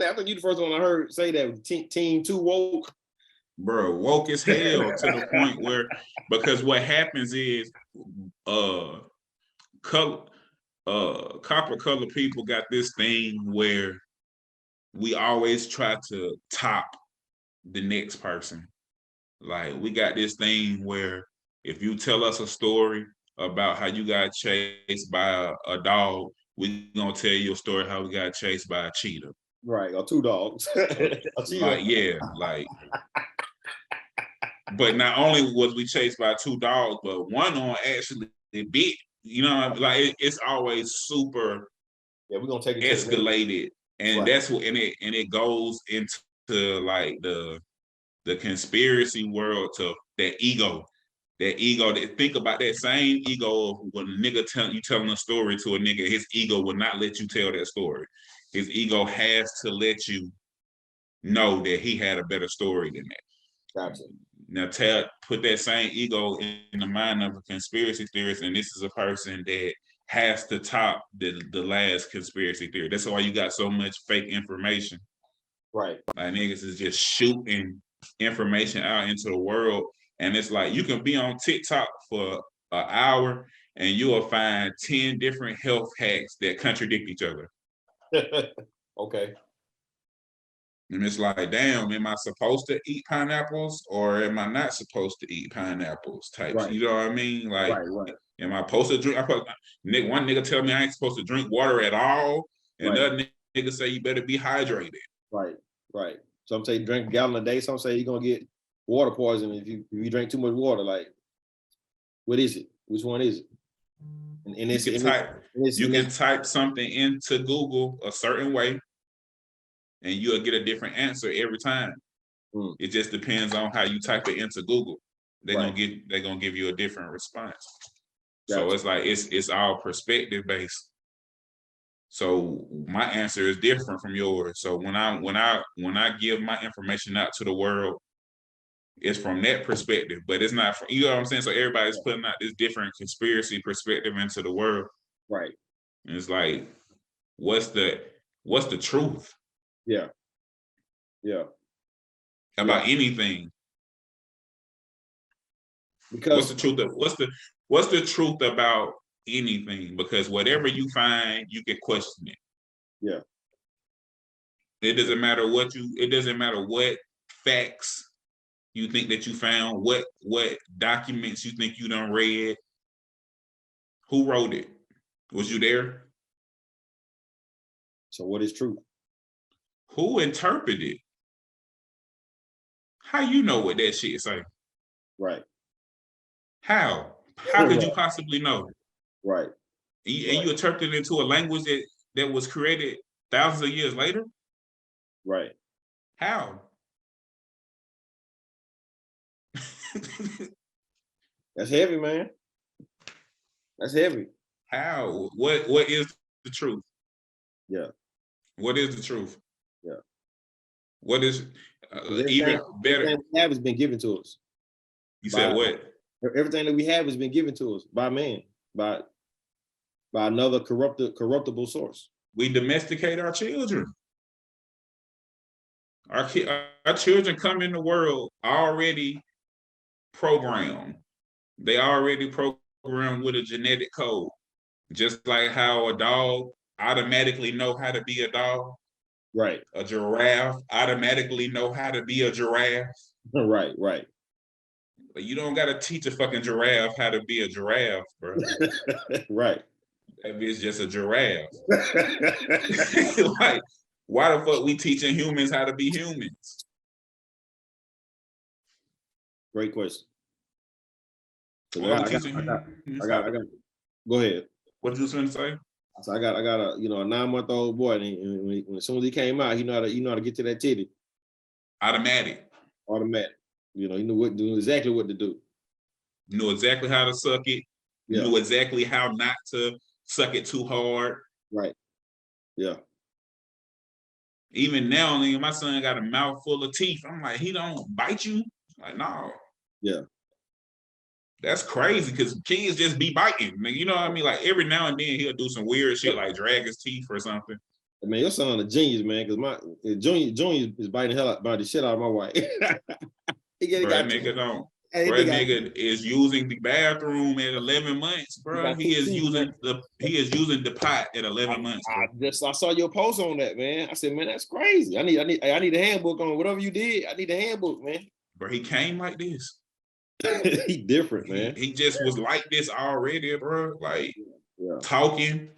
think you the first one I heard say that team too woke. Bro, woke as hell to the point where, because what happens is copper color people got this thing where we always try to top the next person. Like, we got this thing where if you tell us a story about how you got chased by a dog, we gonna tell you a story how we got chased by a cheetah. Right, or two dogs. Like, yeah, like. But not only was we chased by two dogs, but one on actually bit. You know, like it's always super. Yeah, we're gonna take it escalated, and right. that's what, and it goes into like the conspiracy world, to that ego. That, think about that same ego when a nigga telling a story to a nigga, his ego will not let you tell that story. His ego has to let you know that he had a better story than that. Gotcha. Now put that same ego in the mind of a conspiracy theorist, and this is a person that has to top the last conspiracy theory. That's why you got so much fake information. Right. Like, niggas is just shooting information out into the world. And it's like, you can be on TikTok for an hour and you will find 10 different health hacks that contradict each other. Okay. And it's like, damn, am I supposed to eat pineapples or am I not supposed to eat pineapples type? Right. You know what I mean? Like, right. Am I supposed to drink? One nigga tell me I ain't supposed to drink water at all. And another nigga say you better be hydrated. Right. Some say drink a gallon a day. Some say you're going to get water poisoning if you drink too much water. Like, what is it? Which one is it? And you can type something into Google a certain way, and you'll get a different answer every time. It just depends on how you type it into Google. They're gonna give you a different response. Gotcha. So it's like it's all perspective based. So my answer is different from yours. So when I give my information out to the world, it's from that perspective, but it's not from, you know what I'm saying? So everybody's putting out this different conspiracy perspective into the world. Right. And it's like, what's the truth? Yeah. About anything. Because what's the truth about anything? Because whatever you find, you can question it. Yeah. It doesn't matter what facts you think that you found, what documents you think you done read. Who wrote it? Was you there? So what is truth? Who interpreted it? How you know what that shit say? Right. How could you possibly know? Right. And you interpreted it into a language that was created thousands of years later? Right. How? That's heavy, man. That's heavy. How? What is the truth? Yeah. What is the truth? Yeah. What is even better? Everything we have has been given to us. You said what? Everything that we have has been given to us by man, by another corruptible source. We domesticate our children. Our children come in the world already programmed. They already programmed with a genetic code. Just like how a dog automatically know how to be a dog. Right. A giraffe automatically know how to be a giraffe. Right. But you don't got to teach a fucking giraffe how to be a giraffe, bro. Right. That bitch just a giraffe. Like, why the fuck we teaching humans how to be humans? Great question. So I got. Go ahead. What you was going to say? So I got a 9-month-old boy, and as soon as he came out, he know how to get to that titty. Automatic. He knew exactly what to do. You knew exactly how to suck it. You knew exactly how not to suck it too hard. Right. Yeah. Even now, nigga, my son got a mouth full of teeth. I'm like, he don't bite you? Like, no. Yeah. That's crazy because kids just be biting. You know what I mean? Like every now and then he'll do some weird shit like drag his teeth or something. Man, your son a genius, man. Because my Junior is biting the hell out, biting the shit out of my wife. Bro, that nigga don't. Bro, nigga is using the bathroom at 11 months, bro. He is using the pot at 11 months. I saw your post on that, man. I said, man, that's crazy. I need a handbook on whatever you did. I need a handbook, man. Bro, he came like this. He different, man. He just was like this already, bro. Like talking.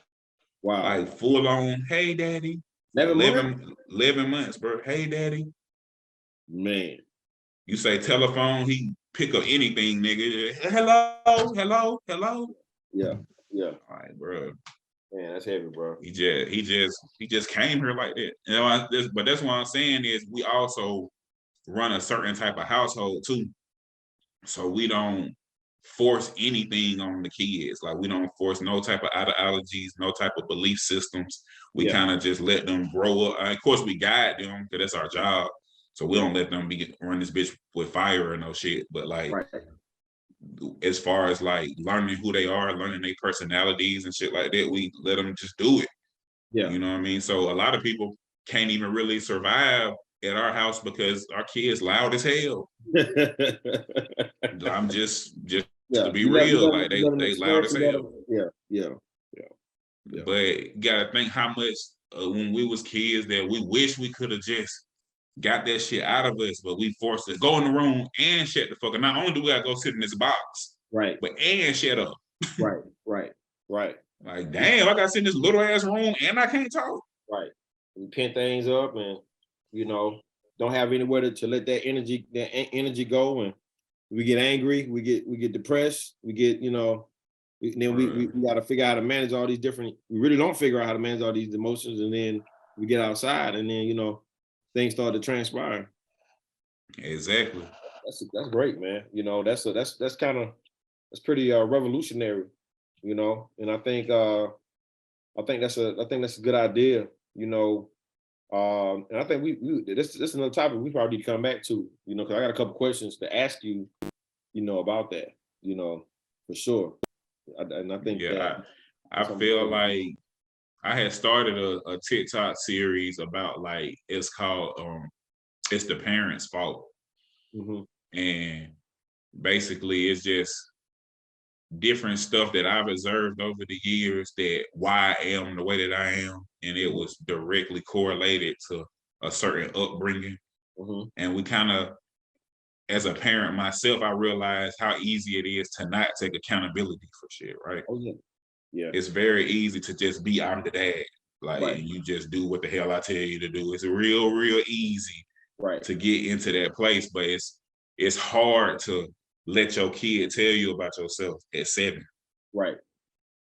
Wow. Like full on, hey daddy. 11 months, bro. Hey daddy. Man. You say telephone, he pick up anything, nigga. Hello. Yeah. All right, bro. Man, that's heavy, bro. He just came here like that. You know, but that's what I'm saying is we also run a certain type of household too. So we don't force anything on the kids. Like we don't force no type of ideologies, no type of belief systems. We kind of just let them grow up. Of course, we guide them because that's our job. So we don't let them run this bitch with fire or no shit. But like, as far as like learning who they are, learning their personalities and shit like that, we let them just do it. Yeah. You know what I mean? So a lot of people can't even really survive at our house because our kids loud as hell. I'm just to be real, like they loud as hell. Yeah. But you gotta think how much when we was kids that we wish we could have just got that shit out of us, but we forced to go in the room and shut the fuck up. Not only do we gotta go sit in this box, right, but and shut up. Right. Like, damn, I gotta sit in this little ass room and I can't talk. Right. We pin things up and don't have anywhere to let that energy go, and we get angry, we get depressed, we get, then we got to figure out how to manage all these different, we really don't figure out how to manage all these emotions, and then we get outside and then, things start to transpire. Exactly. That's great, man. That's pretty revolutionary, and I think that's a good idea, and I think this is another topic we probably need to come back to, because I got a couple questions to ask you, about that, for sure. And I think I feel like I had started a TikTok series about like it's called it's the parents' fault. Mm-hmm. And basically it's just different stuff that I've observed over the years that why I am the way that I am, and it was directly correlated to a certain upbringing. Mm-hmm. And we kind of, as a parent myself, I realized how easy it is to not take accountability for shit, right? Oh, yeah. It's very easy to just be I'm the dad. Like, and you just do what the hell I tell you to do. It's real easy to get into that place, but it's hard to let your kid tell you about yourself at 7. Right.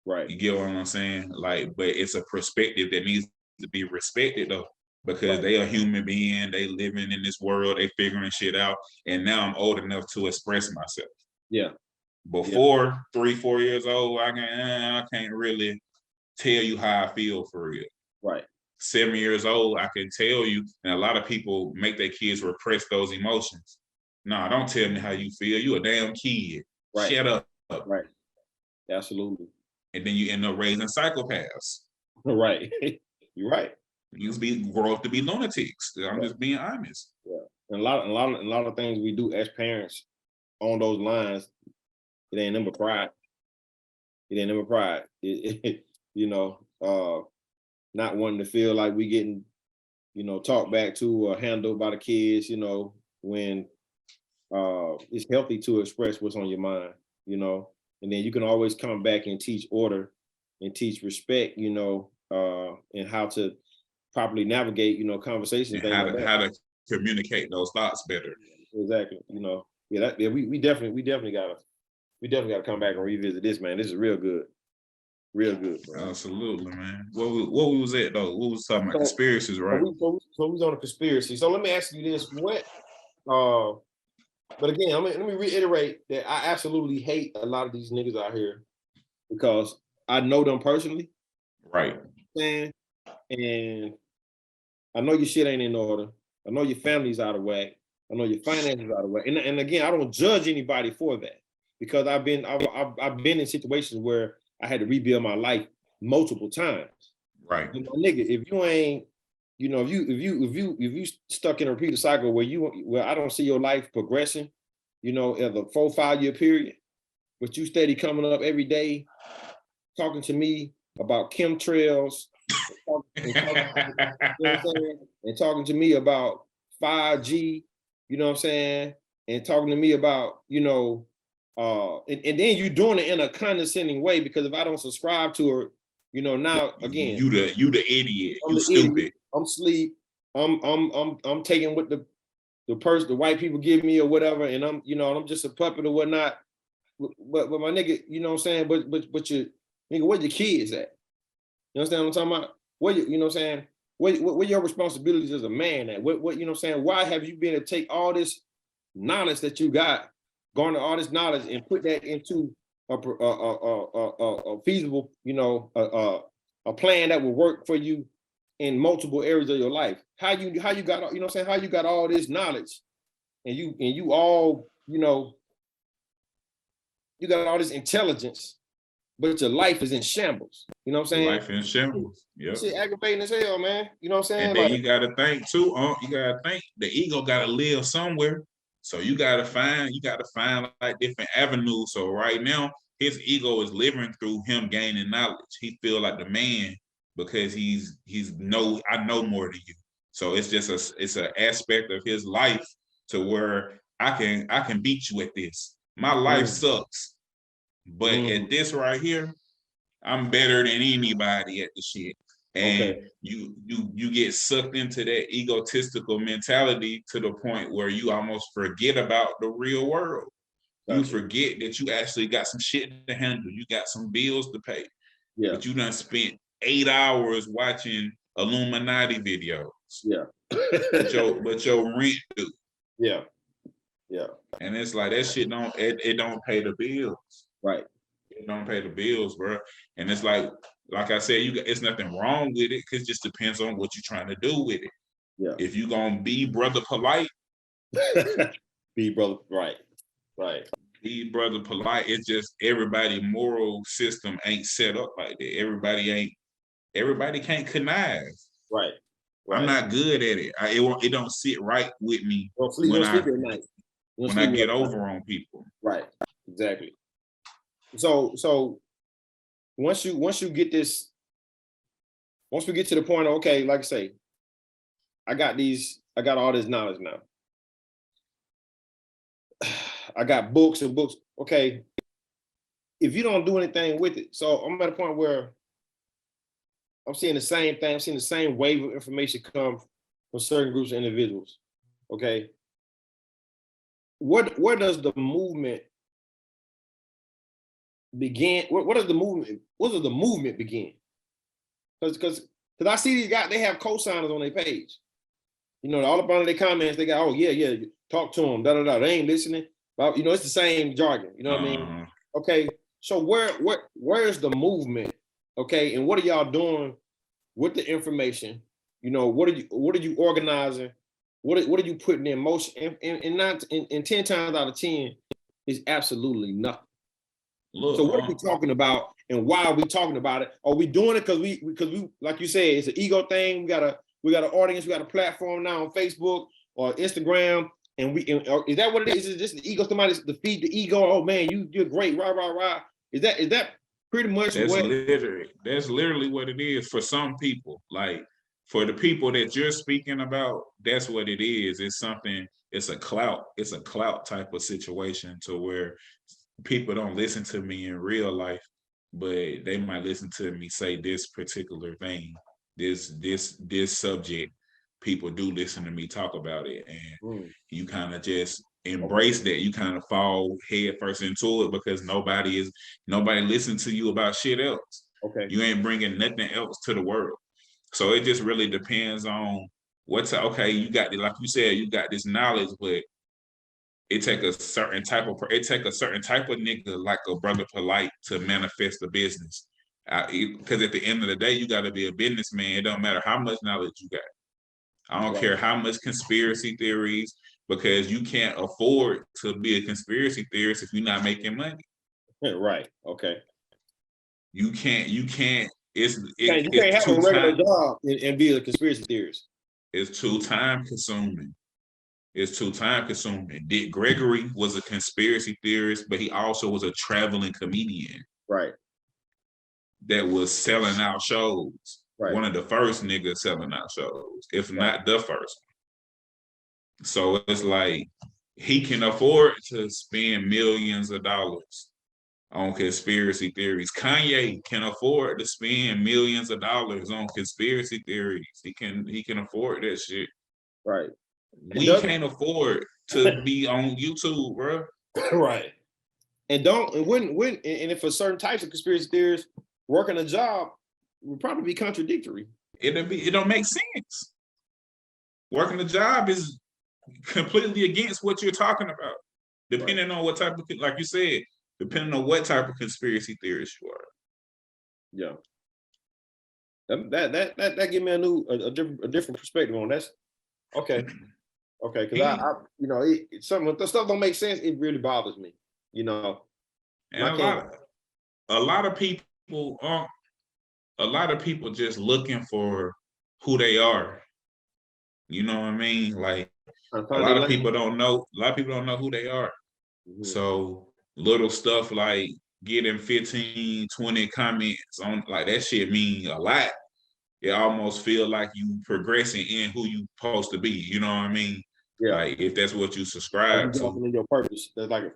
You get what I'm saying? Like, but it's a perspective that needs to be respected though, because they are human being, they living in this world, they figuring shit out. And now I'm old enough to express myself. Yeah. Before 3-4 years old, I can't really tell you how I feel for real. Right. 7 years old, I can tell you, and a lot of people make their kids repress those emotions. No, don't tell me how you feel. You a damn kid. Right. Shut up. Right. Absolutely. And then you end up raising psychopaths. Right. You're right. You grow up to be lunatics. I'm just being honest. Yeah. And a lot of things we do as parents on those lines, it ain't number pride. Not wanting to feel like we getting, talked back to or handled by the kids, when it's healthy to express what's on your mind, and then you can always come back and teach order and teach respect, and how to properly navigate, conversations. And how to communicate those thoughts better. Exactly. We definitely gotta come back and revisit this, man. This is real good. Real good, bro. Absolutely, man. What was it though? What was talking about? Conspiracies, right? So we was on a conspiracy. So let me ask you this: but again, let me reiterate that I absolutely hate a lot of these niggas out here because I know them personally. Right. And I know your shit ain't in order. I know your family's out of whack. I know your finances out of whack. And again, I don't judge anybody for that because I've been in situations where I had to rebuild my life multiple times. Right. You know, nigga, if you ain't, you know, if you stuck in a repeated cycle where I don't see your life progressing, you know, in the 4-5 year period, but you steady coming up every day talking to me about chemtrails and talking, you know what I'm saying? And talking to me about 5G, you know what I'm saying? And talking to me about, you know, and then you doing it in a condescending way, because if I don't subscribe to it, you know, now again, you the idiot. I'm You the stupid. idiot. I'm asleep. I'm taking what the white people give me or whatever, and I'm just a puppet or whatnot. But my nigga, you know what I'm saying? But your nigga, where your kids at? You understand what I'm talking about? You know what I'm saying? Where your responsibilities as a man at? What you know what I'm saying? Why have you been to take all this knowledge that you got, garner all this knowledge and put that into a feasible, you know, a plan that will work for you in multiple areas of your life? How you got, you know what I'm saying? How you got all this knowledge and you all, you know, you got all this intelligence, but your life is in shambles. You know what I'm saying? Life in shambles. Yep. Shit aggravating as hell, man. You know what I'm saying? And then you gotta think too, you gotta think the ego gotta live somewhere. So you gotta find like different avenues. So right now, his ego is living through him gaining knowledge. He feel like the man because I know more than you. So it's just it's an aspect of his life to where I can beat you at this. My life sucks, but at this right here, I'm better than anybody at the shit. And you get sucked into that egotistical mentality to the point where you almost forget about the real world. You forget that you actually got some shit to handle. You got some bills to pay. Yeah. But you done spent 8 hours watching Illuminati videos. Yeah. but your rent do. Yeah. Yeah. And it's like that shit don't pay the bills. Right. It don't pay the bills, bro. And it's like I said, it's nothing wrong with it, because it just depends on what you're trying to do with it. Yeah. If you gonna be brother polite, be brother, right. Be brother polite. It's just everybody moral system ain't set up like that. Everybody can't connive. Right. I'm not good at it. It don't sit right with me when I get over on people. Right. Exactly. So once you get this, once we get to the point, okay, like I say, I got all this knowledge now. I got books and books. Okay. If you don't do anything with it, so I'm at a point where I'm seeing the same thing. I'm seeing the same wave of information come from certain groups of individuals. Okay. Where does the movement begin? What does the movement begin? Because I see these guys, they have co-signers on their page. You know, all up under their comments, they got, oh yeah, talk to them, They ain't listening. But you know, it's the same jargon. You know what I mean? Okay, so where's the movement? Okay, and what are y'all doing with the information? You know, what are you organizing? What are you putting in motion? And 10 times out of 10 is absolutely nothing. Look, so what are we talking about, and why are we talking about it? Are we doing it because we like you said, it's an ego thing? We got an audience, we got a platform now on Facebook or Instagram, and is that what it is? Is it just the ego? Somebody's to feed the ego? Oh man, you're great, rah. Is that pretty much that's literally what it is for some people. Like for the people that you're speaking about, that's what it is. It's a clout type of situation to where people don't listen to me in real life, but they might listen to me say this particular thing, this subject. People do listen to me talk about it, and you kind of just embrace that. You kind of fall head first into it because nobody listens to you about shit else. Okay, you ain't bringing nothing else to the world, so it just really depends on you got, like you said, you got this knowledge, but it take a certain type of nigga like a brother polite to manifest a business. Because at the end of the day, you got to be a businessman. It don't matter how much knowledge you got. I don't care how much conspiracy theories, because you can't afford to be a conspiracy theorist if you're not making money. Right. Okay. You can't You can't have a regular job and be a conspiracy theorist. It's too time consuming. It's too time consuming. Dick Gregory was a conspiracy theorist, but he also was a traveling comedian. Right. That was selling out shows. Right. One of the first niggas selling out shows, if not the first. So it's like he can afford to spend millions of dollars on conspiracy theories. Kanye can afford to spend millions of dollars on conspiracy theories. He can afford that shit. Right. We can't afford to be on YouTube, bro. Right. And if for certain types of conspiracy theories, working a job would probably be contradictory. It don't make sense. Working a job is completely against what you're talking about, depending on what type of, like you said, depending on what type of conspiracy theorist you are. Yeah. That give me a different perspective on that. Okay. Okay, because some the stuff don't make sense. It really bothers me, And a lot of people just looking for who they are. You know what I mean? Like a lot of people don't know. A lot of people don't know who they are. Mm-hmm. So little stuff like getting 15, 20 comments on like that shit mean a lot. It almost feel like you progressing in who you supposed to be. You know what I mean? Yeah. Like if that's what you subscribe to. In your purpose. That's like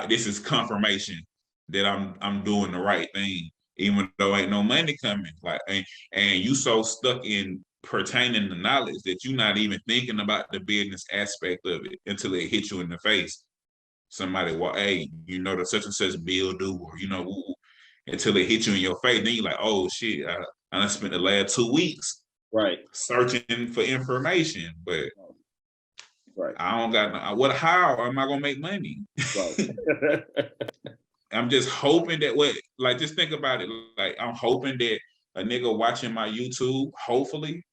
this is confirmation that I'm doing the right thing, even though ain't no money coming. Like and you so stuck in pertaining to knowledge that you're not even thinking about the business aspect of it until it hits you in the face. Somebody, hey, the such and such bill due, or until it hits you in your face, then you're like, oh shit, I spent the last 2 weeks searching for information, but I don't got how am I gonna make money? Right. I'm just hoping that just think about it. Like I'm hoping that a nigga watching my YouTube, hopefully,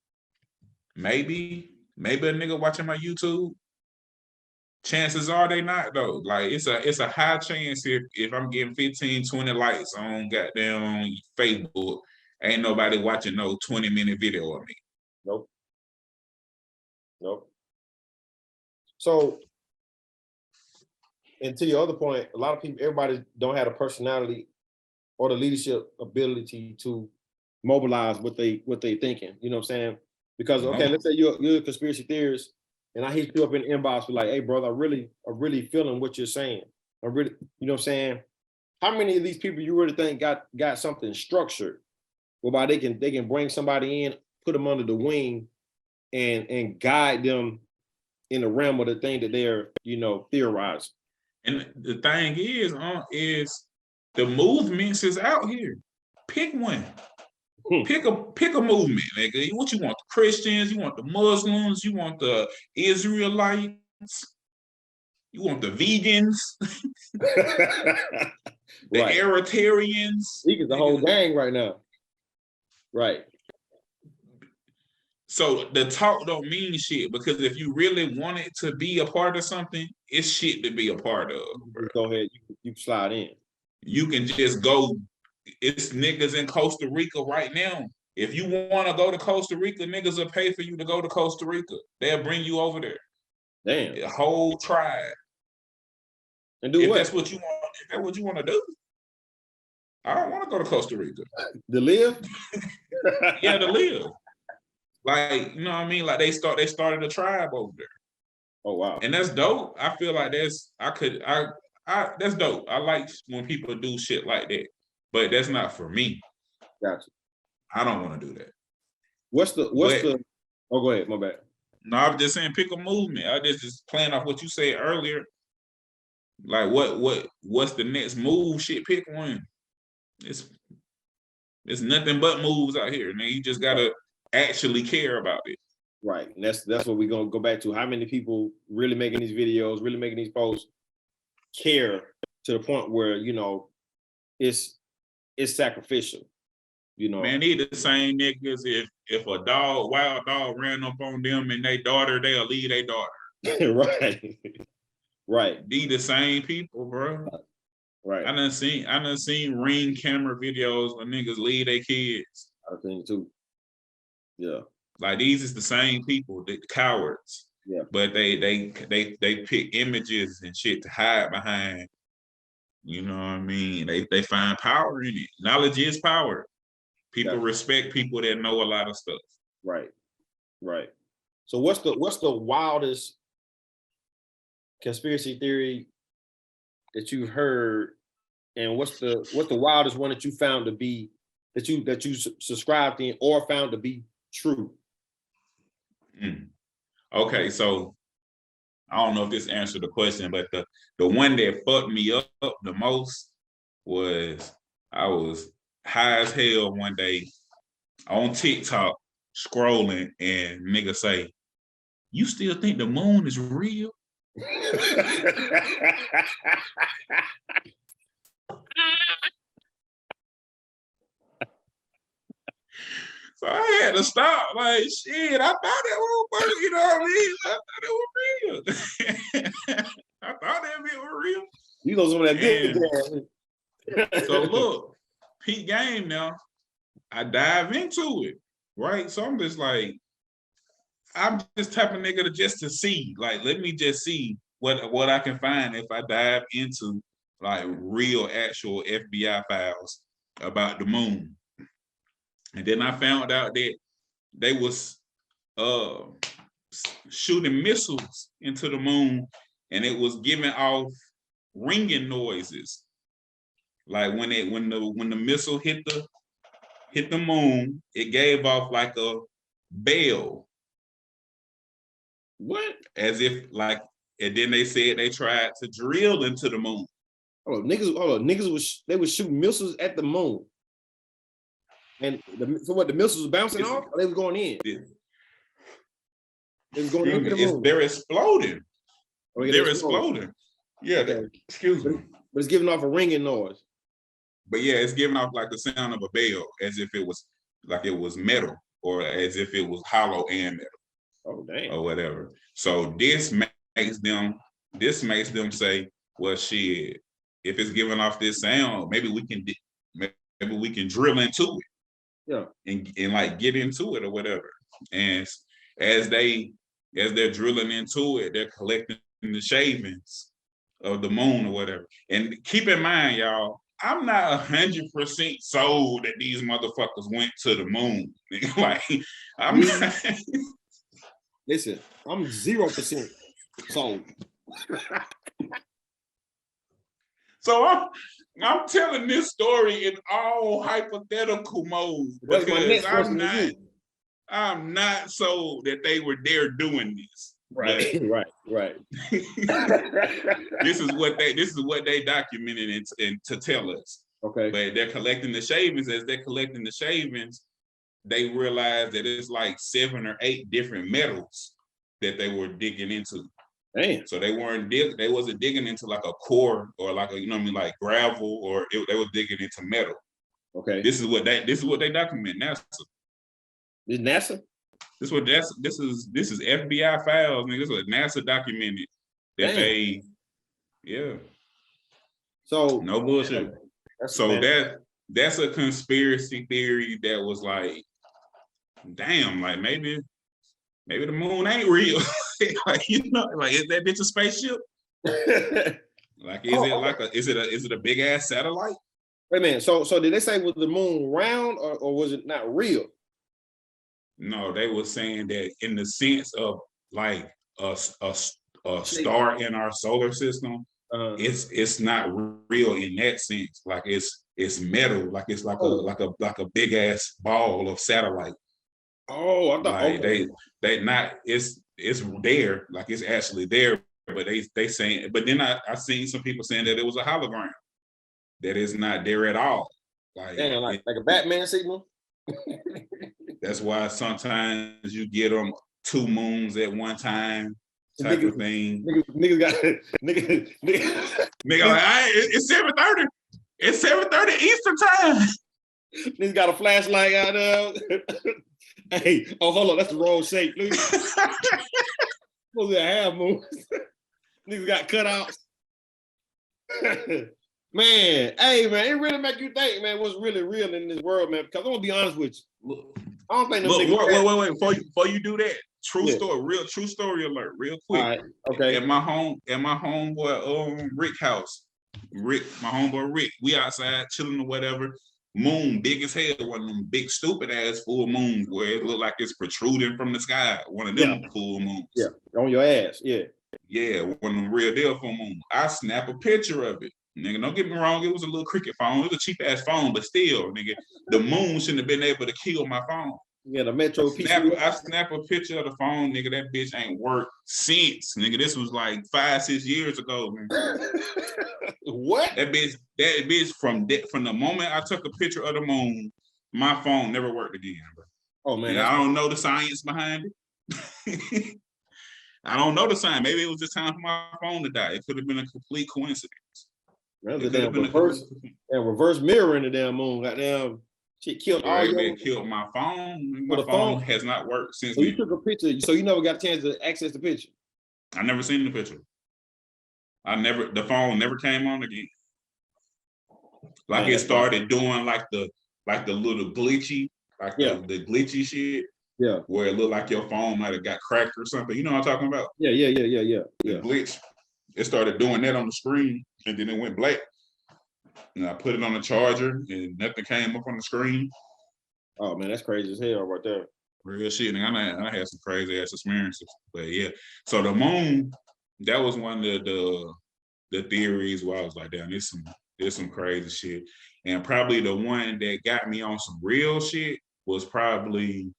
maybe a nigga watching my YouTube, chances are they not though. Like it's a high chance if I'm getting 15, 20 likes on goddamn Facebook, ain't nobody watching no 20-minute video of me. Nope. So, and to your other point, a lot of people, everybody don't have the personality or the leadership ability to mobilize what they thinking. You know what I'm saying? Because let's say you're a conspiracy theorist, and I hit you up in the inbox, be like, "Hey, brother, I really feeling what you're saying. I really, you know what I'm saying? How many of these people you really think got something structured, whereby they can bring somebody in, put them under the wing, and guide them in the realm of the thing that they're theorizing." And the thing is the movements is out here. Pick one. Pick a movement, nigga. What you want? The Christians, you want the Muslims, you want the Israelites, you want the vegans, the Eritreans. Vegans the whole gang right now. Right. So the talk don't mean shit, because if you really wanted to be a part of something, it's shit to be a part of. Bro. Go ahead, you slide in. You can just go. It's niggas in Costa Rica right now. If you want to go to Costa Rica, niggas will pay for you to go to Costa Rica. They'll bring you over there. Damn. A whole tribe. And do what? That's what you want. If that's what you want to do. I don't want to go to Costa Rica. To live? Yeah, to live. Like, you know what I mean? Like they started a tribe over there. Oh wow. And that's dope. I feel like that's dope. I like when people do shit like that. But that's not for me. Gotcha. I don't want to do that. Oh, go ahead, my bad. No, I'm just saying pick a movement. I just playing off what you said earlier. Like what's the next move? Shit, pick one. It's nothing but moves out here. Now you just gotta actually care about it. Right. And that's what we're gonna go back to. How many people really making these videos, really making these posts care to the point where, it's sacrificial. Man, they the same niggas if a wild dog ran up on them and they daughter, they'll leave their daughter. Right. Right. They the same people, bro. Right. I done seen Ring camera videos when niggas leave their kids. I think too. Yeah. Like these is the same people, the cowards. Yeah. But they pick images and shit to hide behind. You know what I mean? They find power in it. Knowledge is power. People respect people that know a lot of stuff. Right. Right. So what's the wildest conspiracy theory that you've heard, and what's the wildest one that you found to be that you subscribed in or found to be true? Okay, so I don't know if this answered the question, but the one that fucked me up the most was I was high as hell one day on TikTok scrolling, and nigga say, "You still think the moon is real?" So I had to stop. Like, shit, I thought it was, you know what I mean? I thought it was real. I thought that bit was real. You know some of that good. So look, peak game now. I dive into it, right? So I'm just like, I'm just type of nigga to see. Like, let me just see what I can find if I dive into like real, actual FBI files about the moon. And then I found out that they was shooting missiles into the moon, and it was giving off ringing noises. Like when the missile hit the moon, it gave off like a bell. What? As if like, and then they said they tried to drill into the moon. Niggas was shooting missiles at the moon. And so what, the missiles was bouncing off, or they was going in? They was going into the moon. They're exploding. They're exploding. Yeah, okay. Excuse me. But it's giving off a ringing noise. But yeah, it's giving off like the sound of a bell, as if it was like it was metal, or as if it was hollow and metal. Oh damn. Or whatever. So this makes them say, well, shit, if it's giving off this sound, maybe we can drill into it. Yeah. And like get into it or whatever. And as they're drilling into it, they're collecting the shavings of the moon or whatever. And keep in mind, y'all, I'm not 100% sold that these motherfuckers went to the moon. Like, I'm not. Listen, I'm 0% sold. So I'm telling this story in all hypothetical mode because I'm not sold that they were there doing this. Right, right. This is what they documented and to tell us. Okay. But they're collecting the shavings. As they're collecting the shavings, they realized that it's like 7 or 8 different metals that they were digging into. Damn. So they wasn't digging into like a core or like a, you know what I mean, like gravel, or they were digging into metal. Okay. This is what they document. NASA. Is NASA? This is FBI files, nigga. This is what NASA documented. That they, yeah. So no bullshit. That's a conspiracy theory that was like, damn, like maybe the moon ain't real. Like, you know, like, is that bitch a spaceship? Like, is it a big ass satellite? Wait a minute. So did they say was the moon round or was it not real? No, they were saying that in the sense of like a star in our solar system, it's not real in that sense. Like it's metal, like it's like a big ass ball of satellite. Oh, I thought like they not it's there, like it's actually there, but they saying, but then I seen some people saying that it was a hologram, that is not there at all. Like damn, like a Batman signal. That's why sometimes you get them 2 moons at one time, type of thing. Niggas got nigga. Like, it's 7:30. It's 7:30 Eastern time. Niggas got a flashlight out there. Hey, oh hold on, that's the wrong shape. Supposed to be a half moon. Niggas got cutouts. Man, hey man, it really make you think, man, what's really real in this world, man. Because I'm gonna be honest with you. I don't think them niggas. Wait. Before you do that, true story, real true story alert, real quick. All right, okay. At my homeboy Rick house. My homeboy Rick, we outside chilling or whatever. Moon big as hell, one of them big stupid ass full moons where it look like it's protruding from the sky. One of them full moons. Yeah, on your ass, yeah. Yeah, one of them real deal full moons. I snap a picture of it. Nigga, don't get me wrong, it was a little cricket phone. It was a cheap ass phone, but still, nigga, the moon shouldn't have been able to kill my phone. Yeah, the Metro I snap a picture of the phone, nigga. That bitch ain't worked since, nigga. This was like 5-6 years ago, man. What? That bitch from the moment I took a picture of the moon, my phone never worked again, bro. Oh man, I don't know the science behind it. I don't know the science. Maybe it was just time for my phone to die. It could have been a complete coincidence. Rather than reverse mirroring the damn moon, goddamn. Shit killed all your. Killed my phone. My phone has not worked since. So you took a picture. So you never got a chance to access the picture. I never seen the picture. The phone never came on again. Like man, it started doing like the little glitchy, like the glitchy shit. Yeah. Where it looked like your phone might have got cracked or something. You know what I'm talking about? Yeah. The glitch. It started doing that on the screen, and then it went black. And I put it on the charger, and nothing came up on the screen. Oh man, that's crazy as hell right there. Real shit. And I had some crazy ass experiences. But yeah, so the moon, that was one of the theories where I was like, damn, there's some crazy shit. And probably the one that got me on some real shit was probably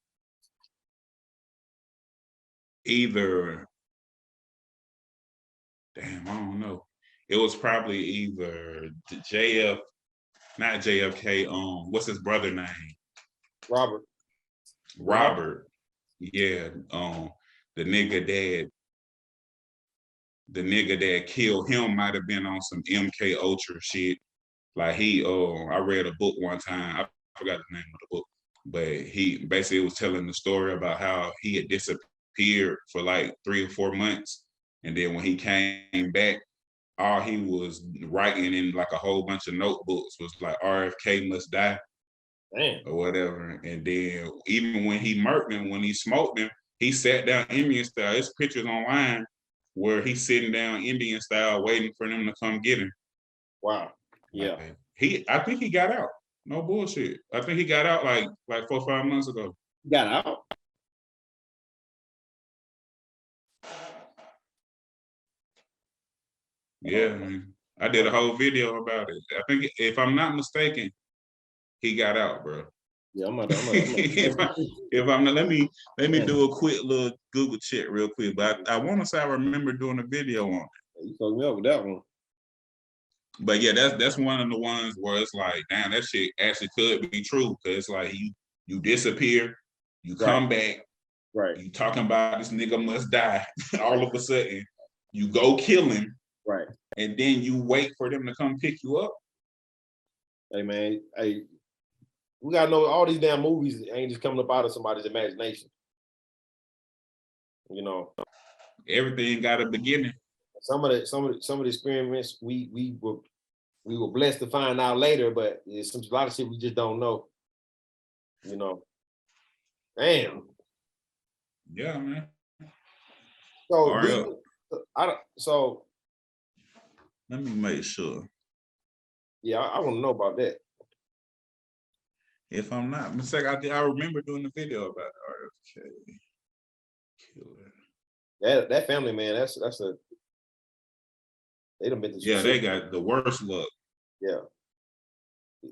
either, damn, I don't know. It was probably either not JFK, what's his brother name? Robert. Yeah. The nigga that killed him might have been on some MK Ultra shit. Like I read a book one time. I forgot the name of the book, but he basically was telling the story about how he had disappeared for like 3 or 4 months. And then when he came back, all he was writing in like a whole bunch of notebooks was like RFK must die. Damn. Or whatever. And then even when he murked him, when he smoked him, he sat down Indian style. There's pictures online where he's sitting down Indian style waiting for them to come get him. Wow. Yeah. I think he got out. No bullshit. I think he got out like 4 or 5 months ago. Got out? Yeah, man. I did a whole video about it. I think if I'm not mistaken, he got out, bro. Yeah, I'm if I'm not, let me do a quick little Google check real quick. But I want to say I remember doing a video on it. You fucked me up with that one. But yeah, that's one of the ones where it's like, damn, that shit actually could be true. Cause it's like you disappear, you come back, right? You talking about this nigga must die. All of a sudden, you go kill him, right? And then you wait for them to come pick you up. Hey man, we gotta know all these damn movies ain't just coming up out of somebody's imagination. You know, everything got a beginning. Some of the experiments we were blessed to find out later, but there's a lot of shit we just don't know. You know, damn. Yeah, man. So let me make sure. Yeah, I want to know about that. If I'm not mistaken, I remember doing the video about RFK killer. That family, man, that's a. They done been through. Yeah, they got the worst luck. Yeah,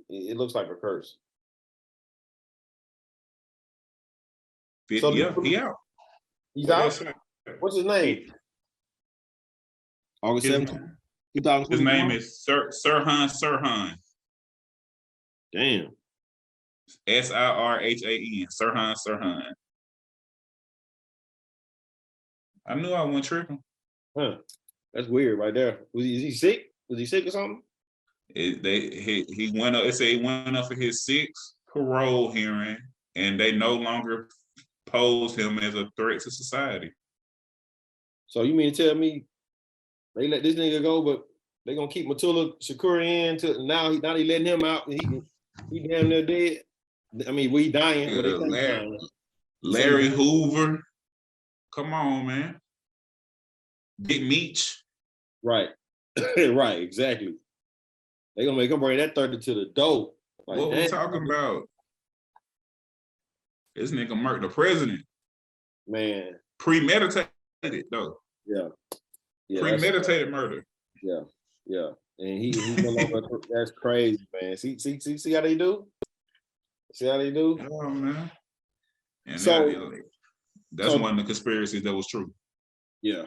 it looks like a curse. So yeah, he out. He's out. What's his name? August 17th. His name is Sirhan. Damn. Sirhaen. Sirhan. I knew I wasn't tripping. Huh. That's weird right there. Is he sick? Was he sick or something? He went up. It said he went up for his 6th parole hearing, and they no longer pose him as a threat to society. So you mean to tell me they let this nigga go, but They gonna keep Matula Shakur in till now. He letting him out. He damn near dead. I mean, we dying. Yeah, Well, they think dying. Larry Hoover. Come on, man. Big Meech. Right. Right, exactly. They gonna make him bring that 30 to the door. Like, what we talking about? This nigga murked the president. Man. Premeditated, though. Yeah. Premeditated murder. Yeah. And he that's crazy, man. See how they do? See how they do? Oh, man. And so that's one of the conspiracies that was true. Yeah.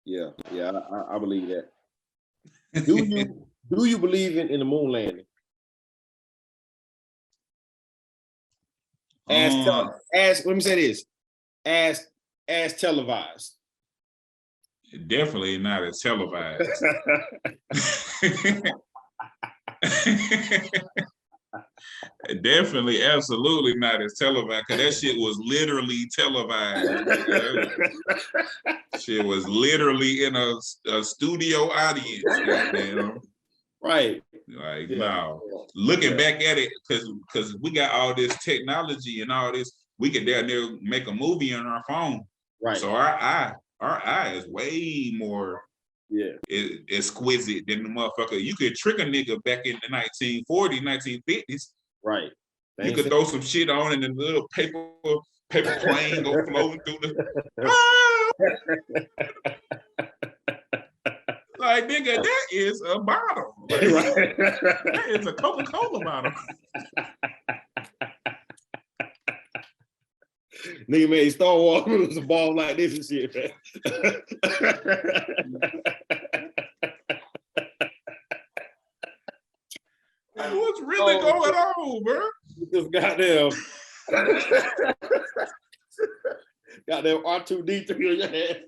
I believe that. Do you believe in the moon landing? Let me say this. As televised. Definitely not as televised. Definitely, absolutely not as televised, because that shit was literally televised. Shit was literally in a studio audience. Goddamn. Right. Like, no. Looking back at it, because we got all this technology and all this, we could down there make a movie on our phone. Right. So our eye is way more exquisite than the motherfucker. You could trick a nigga back in the 1940s, 1950s. Right. You could throw some shit on and the little paper plane go floating through the. Like, nigga, that is a bottle. Like, that is a Coca-Cola bottle. Nigga made Star Wars with a ball like this and shit, man. What's really going on, bro? Just goddamn R2D3 on your head.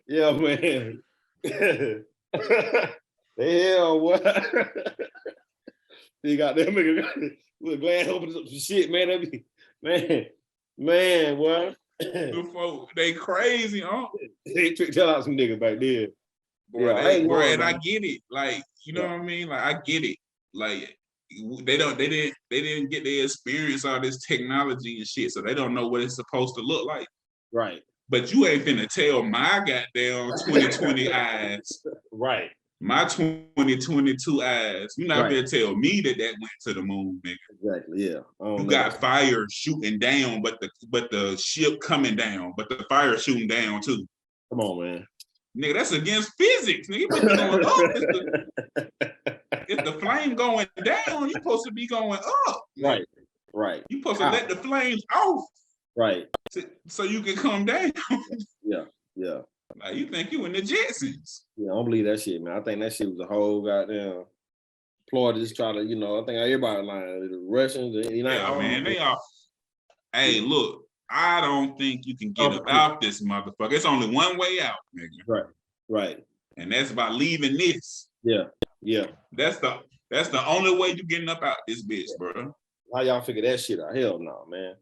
Yeah, man. The hell, what? You got them with a glass open up some shit, man. That be, man, what? They crazy, huh? They tell out some niggas back there. Boy, and I get it. Like, you know what I mean? Like, I get it. Like, they didn't get to experience all this technology and shit, so they don't know what it's supposed to look like. Right. But you ain't finna tell my goddamn 2020 eyes. Right. My 2022 eyes. You're not gonna tell me that went to the moon, nigga. Exactly. Yeah. You got fire shooting down, but the ship coming down, but the fire shooting down too. Come on, man. Nigga, that's against physics. Nigga, you supposed to be going up. If the flame going down, you're supposed to be going up. Right. Right. You're supposed to let the flames off. Right. So you can come down. Yeah. Like, you think you in the Jetsons. Yeah, I don't believe that shit, man. I think that shit was a whole goddamn ploy to just try to, I think everybody lying. The Russians, man, they are. Hey, look, I don't think you can get about this motherfucker. It's only one way out, nigga. Right. And that's by leaving this. Yeah. That's the only way you getting up out this bitch, bro. How y'all figure that shit out? Hell no, man.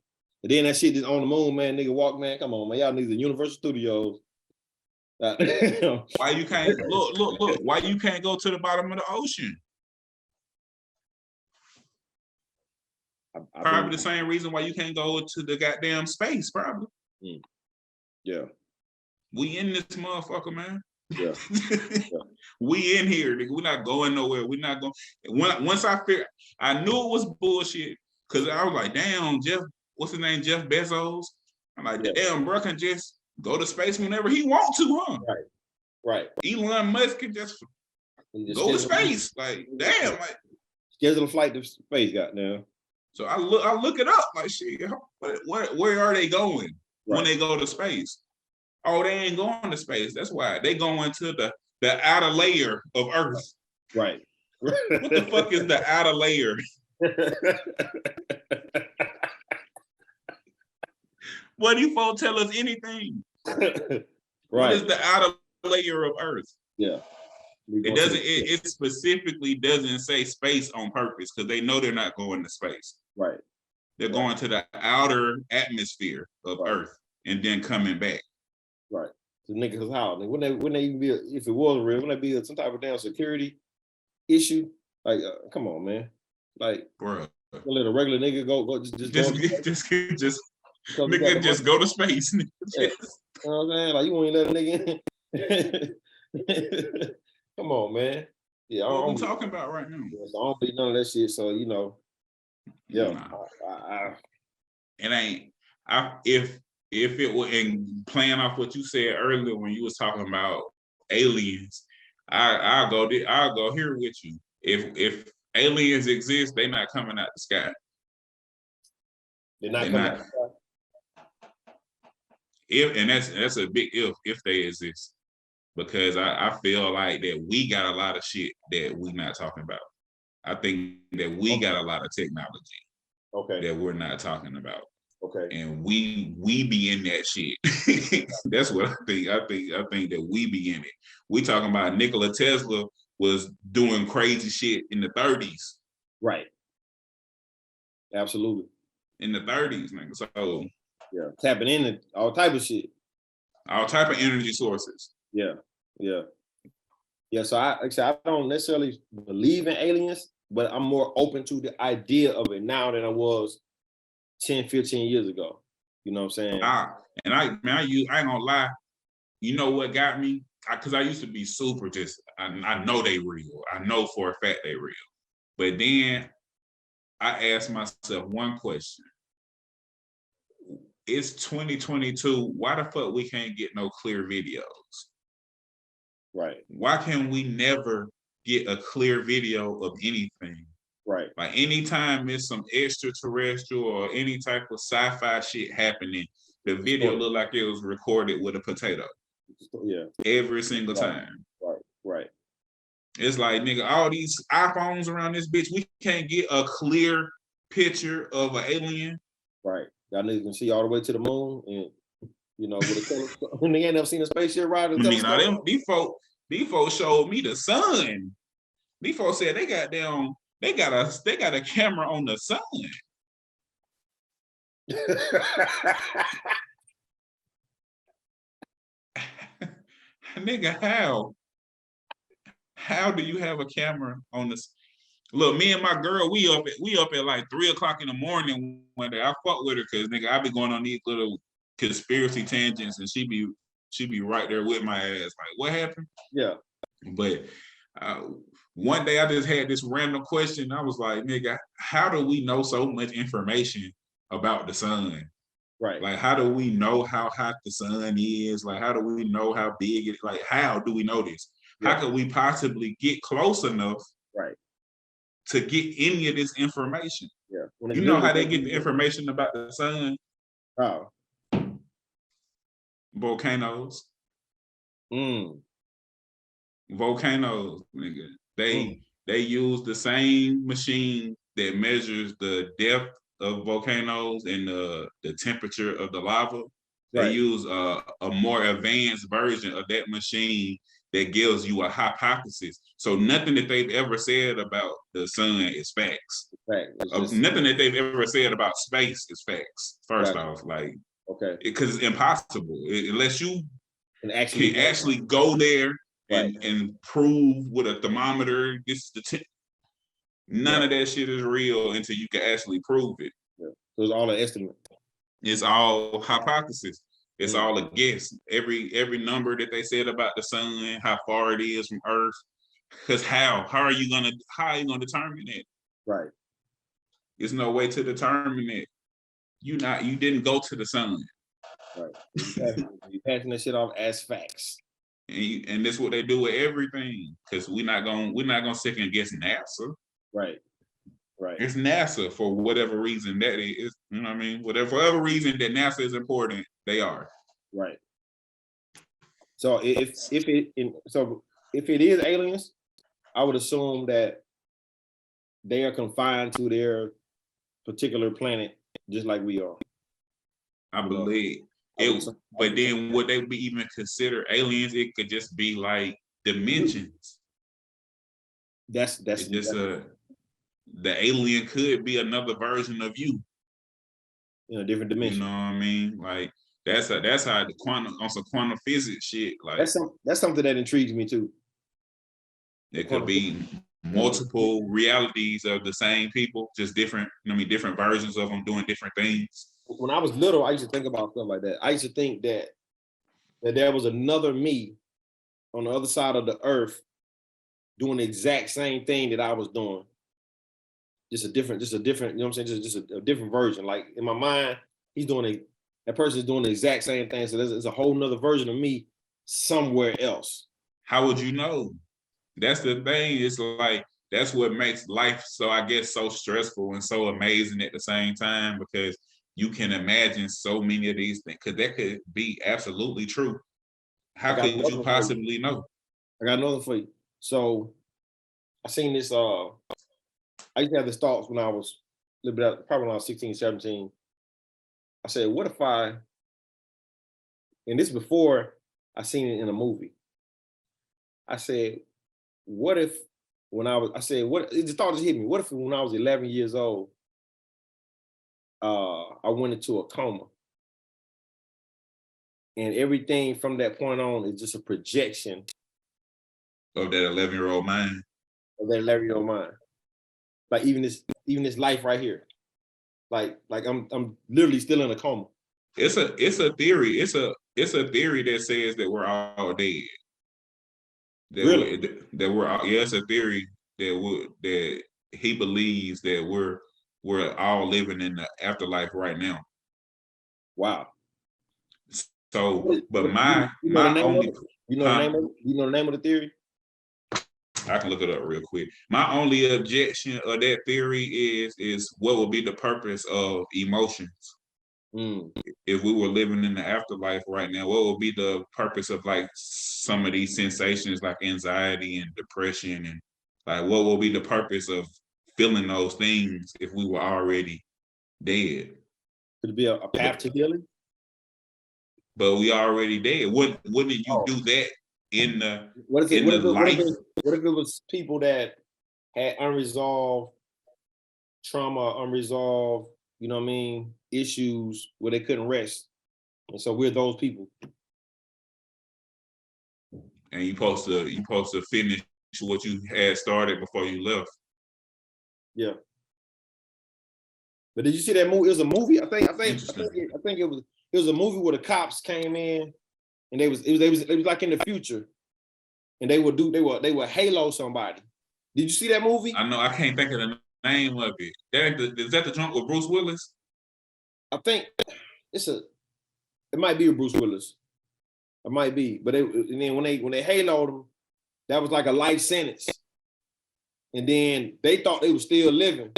And then that shit is on the moon, man. Nigga walk, man. Come on, man. Y'all niggas at Universal Studios. Why you can't look? Why you can't go to the bottom of the ocean? Probably the same reason why you can't go to the goddamn space. Probably. Yeah. We in this motherfucker, man. Yeah. We in here, nigga. We're not going nowhere. We're not going. Once I knew it was bullshit, because I was like, damn, what's his name? Jeff Bezos. I'm like, damn, bro can just go to space whenever he wants to, huh? Right. Elon Musk can just go to space. Like, damn, like schedule a flight to space, goddamn. So I look it up, like, shit, where are they going when they go to space? Oh, they ain't going to space. That's why they going to the outer layer of Earth. Right. What the fuck is the outer layer? What do you folks tell us anything? What is the outer layer of Earth? Yeah. It doesn't. It specifically doesn't say space on purpose, because they know they're not going to space. Right. They're going to the outer atmosphere of Earth and then coming back. Right. the niggas' house. And wouldn't they even be if it was real? Wouldn't that be some type of damn security issue? Like, come on, man. Like, bro, let a regular nigga go just nigga just go to space. Yeah. You know what I'm saying? Like, you won't let a nigga in. Come on, man. Yeah, what we talking about right now? I don't believe none of that shit. So, you know, yeah. Nah. It ain't. If it were in playing off what you said earlier when you was talking about aliens, I'll go here with you. If aliens exist, they're not coming out the sky. They're not coming out the sky. And that's a big if they exist, because I feel like that we got a lot of shit that we not talking about. I think that we got a lot of technology that we're not talking about. Okay. And we be in that shit. That's what I think. I think that we be in it. We talking about Nikola Tesla was doing crazy shit in the 30s. Right. Absolutely. In the 30s, nigga. So yeah, tapping into all type of shit. All type of energy sources. Yeah. So I don't necessarily believe in aliens, but I'm more open to the idea of it now than I was 10, 15 years ago. You know what I'm saying? I ain't gonna lie. You know what got me? Because I used to be super I know they real. I know for a fact they real. But then I asked myself one question. It's 2022. Why the fuck we can't get no clear videos? Right. Why can we never get a clear video of anything? Right. Like anytime there's some extraterrestrial or any type of sci-fi shit happening, the video look like it was recorded with a potato. Yeah. Every single time. Right. It's like, nigga, all these iPhones around this bitch, we can't get a clear picture of an alien. Right. Y'all niggas can see all the way to the moon, and you know, with a telescope. They ain't never seen a spaceship ride a telescope. These folks showed me the sun. These folks said they got a camera on the sun. Nigga, how do you have a camera on this? Look, me and my girl, we up at like 3:00 in the morning one day. I fuck with her because nigga, I be going on these little conspiracy tangents, and she be right there with my ass. Like, what happened? Yeah. But one day I just had this random question. I was like, nigga, how do we know so much information about the sun? Right. Like, how do we know how hot the sun is? Like, how do we know how big it? Like, how do we know this? Yeah. How could we possibly get close enough? Right. To get any of this information. Yeah. You know how they get the information about the sun? How? Volcanoes. Volcanoes, nigga. They use the same machine that measures the depth of volcanoes and the temperature of the lava. They use a more advanced version of that machine that gives you a hypothesis. So nothing that they've ever said about the sun is facts. Nothing that they've ever said about space is facts. First off, like, because it's impossible unless you can actually go there and prove with a thermometer this is the none of that shit is real until you can actually prove it. Yeah. So it's all an estimate. It's all hypothesis. It's all a guess. Every number that they said about the sun, how far it is from Earth, because how are you gonna determine it? Right. There's no way to determine it. You didn't go to the sun. Right. You're passing that shit off as facts. And that's what they do with everything. Because we're not gonna second guess NASA. Right. It's NASA for whatever reason that is. You know what I mean? Whatever reason that NASA is important, they are. Right. So if it is aliens, I would assume that they are confined to their particular planet, just like we are. I believe it. But then would they be even considered aliens? It could just be like dimensions. That's just the alien could be another version of you in a different dimension. You know what I mean? Like That's how the quantum on some quantum physics shit. Like that's something that intrigues me too. It could be multiple realities of the same people, just different, different versions of them doing different things. When I was little, I used to think about stuff like that. I used to think that there was another me on the other side of the earth doing the exact same thing that I was doing. Just a different, you know what I'm saying? Just a different version. Like in my mind, that person is doing the exact same thing. So there's a whole nother version of me somewhere else. How would you know? That's the thing. It's like, that's what makes life so, I guess, so stressful and so amazing at the same time, because you can imagine so many of these things, because that could be absolutely true. How could you possibly know? I got another for you. So I seen this, I used to have this thoughts when I was probably when I was 16, 17. I said, what if and this before I seen it in a movie. I said, what if the thought just hit me. What if when I was 11 years old, I went into a coma, and everything from that point on is just a projection of that 11-year-old mind. Of that 11-year-old mind. Like even this life right here. Like I'm literally still in a coma. It's a theory. It's a theory that says that we're all dead. Really? That we're all, yeah, it's a theory that he believes that we're all living in the afterlife right now. Wow. So, but my only, you know the name of the theory? I can look it up real quick. My only objection of that theory is what would be the purpose of emotions? If we were living in the afterlife right now, what would be the purpose of like some of these sensations like anxiety and depression, and like what will be the purpose of feeling those things if we were already dead? Could it be a path to healing? But we already dead. Wouldn't you do that in the life? What if it was people that had unresolved trauma, unresolved, you know what I mean, issues where they couldn't rest, and so we're those people. And you supposed to finish what you had started before you left. Yeah. But did you see that movie? It was a movie. I think it was a movie where the cops came in, and they was like in the future, and they would halo somebody. Did you see that movie? I know, I can't think of the name of it. Is that the joint with Bruce Willis? I think it might be with Bruce Willis. It might be, but and then when they haloed him, that was like a life sentence, and then they thought they were still living.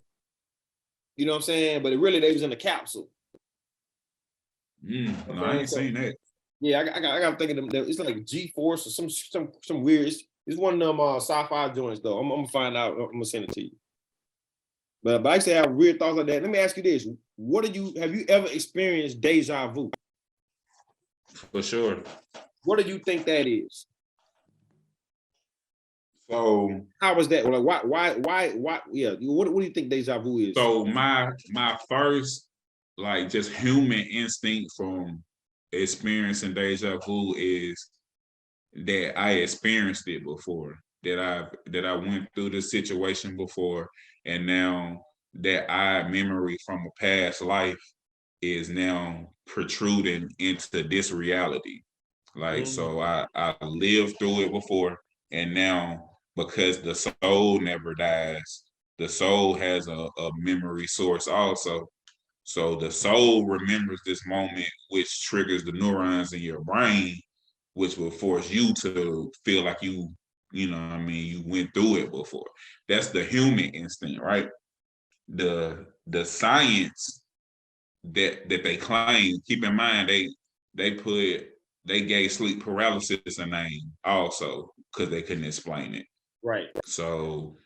You know what I'm saying? But really, they was in a capsule. No, I ain't seen that. Yeah, I got thinking them. It's like G-Force or some weird. It's one of them sci-fi joints though. I'm gonna find out. I'm gonna send it to you. But I say I have weird thoughts like that. Let me ask you this: have you ever experienced deja vu? For sure. What do you think that is? So how was that? Like why? Yeah. What do you think deja vu is? So my first like just human instinct from experiencing deja vu is that I experienced it before, that I went through the situation before, and now that memory from a past life is now protruding into this reality. Like, so I lived through it before, and now because the soul never dies, the soul has a memory source also. So the soul remembers this moment, which triggers the neurons in your brain, which will force you to feel like you went through it before. That's the human instinct, right? The science that they claim, keep in mind, they gave sleep paralysis a name also because they couldn't explain it. Right. So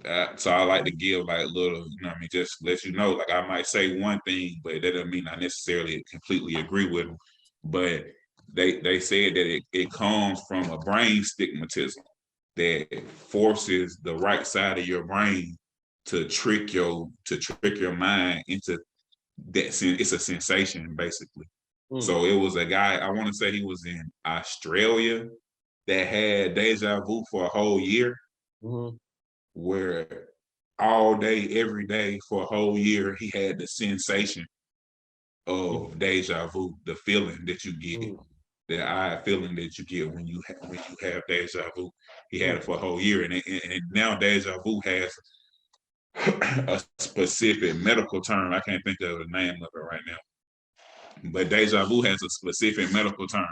I like to give like little, just let you know, like I might say one thing, but that doesn't mean I necessarily completely agree with them. But they said that it comes from a brain stigmatism that forces the right side of your brain to trick your mind into that. It's a sensation, basically. So it was a guy, I want to say he was in Australia, that had deja vu for a whole year, where all day, every day for a whole year, he had the sensation of deja vu, the feeling that you get, the eye feeling that you get when you have deja vu. He had it for a whole year, and now deja vu has a specific medical term. I can't think of the name of it right now, but deja vu has a specific medical term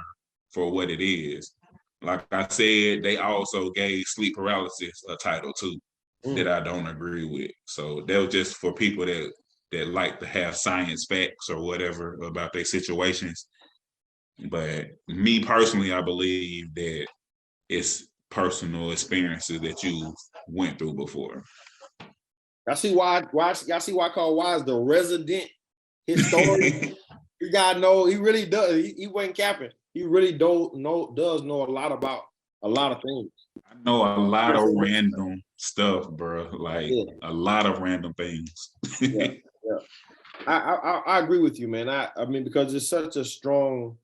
for what it is. Like I said, they also gave sleep paralysis a title too that I don't agree with. So that was just for people that like to have science facts or whatever about their situations. But me personally, I believe that it's personal experiences that you went through before. I see why y'all see why I call Wise the resident historian. You gotta know, he really does. He wasn't capping. He really does know a lot about a lot of things. I know a lot of random stuff, bro. Like a lot of random things. Yeah. I agree with you, man. I mean, because it's such a strong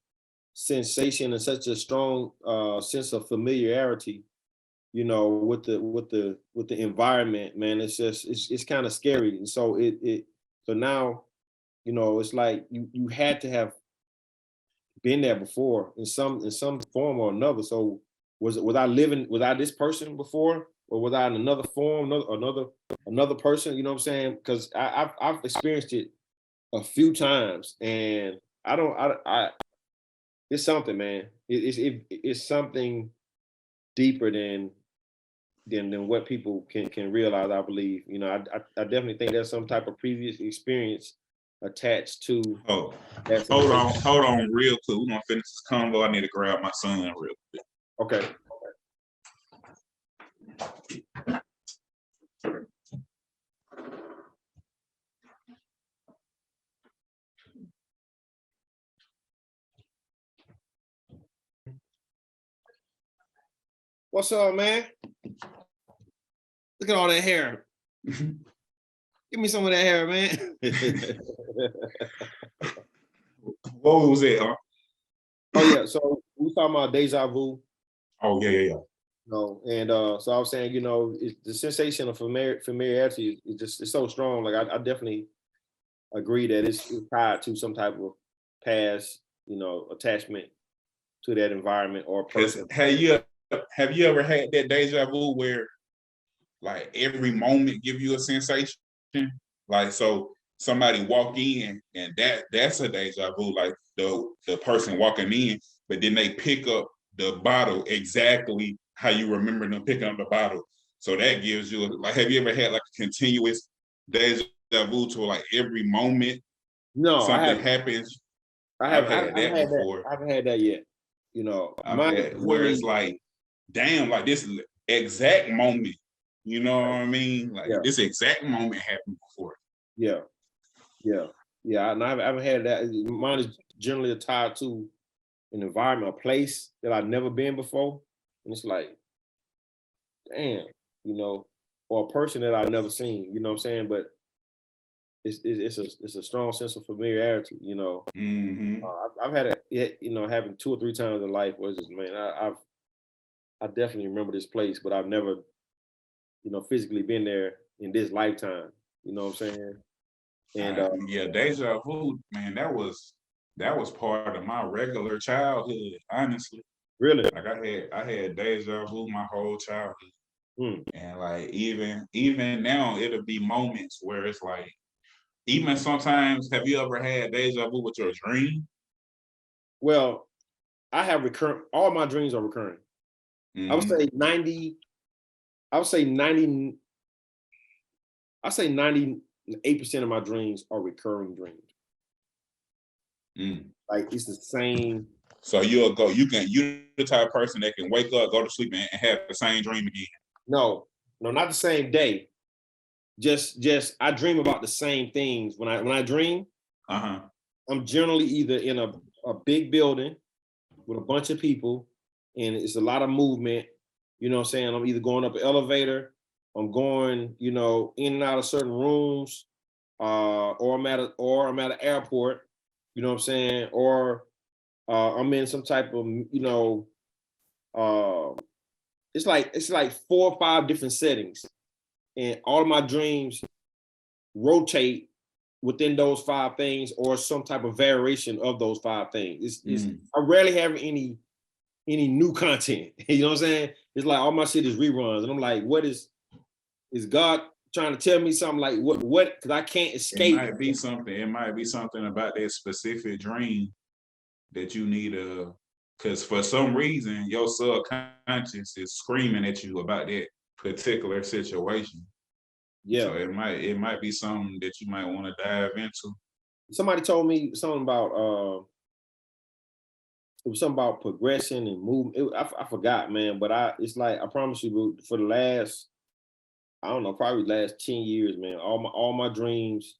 sensation and such a strong sense of familiarity, you know, with the environment, man. It's just it's kind of scary. And so so now, you know, it's like you had to have been there before in some form or another. So was I living without this person before, or was I in another form, another person? You know what I'm saying? Because I've experienced it a few times, and I it's something, man. It's something deeper than what people can realize. I believe, you know, I definitely think there's some type of previous experience attached to. Oh, hold on, real quick. We're gonna finish this convo. I need to grab my son real quick. Okay. What's up, man? Look at all that hair. Give me some of that hair, man. What was it, huh? Oh yeah, so we talking about deja vu. Oh yeah. You know, and so I was saying, you know, the sensation of familiarity is just it's so strong. Like I definitely agree that it's tied to some type of past, you know, attachment to that environment or person. Have you ever had that deja vu where like every moment give you a sensation? Like, so somebody walk in and that's a deja vu, like the person walking in, but then they pick up the bottle exactly how you remember them picking up the bottle. So that gives you, like, have you ever had like a continuous deja vu to like every moment? No, something happens. I've had that before. I haven't had that yet. You know, where it's like, damn, like this exact moment. You know what I mean? Like this exact moment happened before. Yeah. And I haven't had that. Mine is generally tied to an environment, a place that I've never been before, and it's like, damn, you know, or a person that I've never seen. You know what I'm saying? But it's a strong sense of familiarity. You know, I've had it, you know, having 2 or 3 times in life where it's just, man, I definitely remember this place, but I've never, you know, physically been there in this lifetime. You know what I'm saying? And yeah, deja vu, man, that was part of my regular childhood, honestly. Really? Like I had deja vu my whole childhood. And like even now it'll be moments where it's like, even sometimes, have you ever had deja vu with your dream? Well, I have all my dreams are recurring. I would say 98% of my dreams are recurring dreams. Like it's the same. So you're the type of person that can wake up, go to sleep, and have the same dream again. No, not the same day. Just I dream about the same things. When I dream, I'm generally either in a big building with a bunch of people, and it's a lot of movement. You know what I'm saying? I'm either going up an elevator, I'm going, you know, in and out of certain rooms, or I'm at an airport, You know what I'm saying? Or I'm in some type of, it's like 4 or 5 different settings, and all of my dreams rotate within those 5 things or some type of variation of those 5 things. I rarely have any new content. You know what I'm saying? It's like all my shit is reruns, and I'm like, what is God trying to tell me something? Like what? Because I can't escape. It might be something about that specific dream that you need to, because for some reason your subconscious is screaming at you about that particular situation. Yeah. So it might be something that you might want to dive into. Somebody told me something about it was something about progression and movement. I forgot, man, but it's like, I promise you, for the last, I don't know, probably last 10 years, man, all my dreams,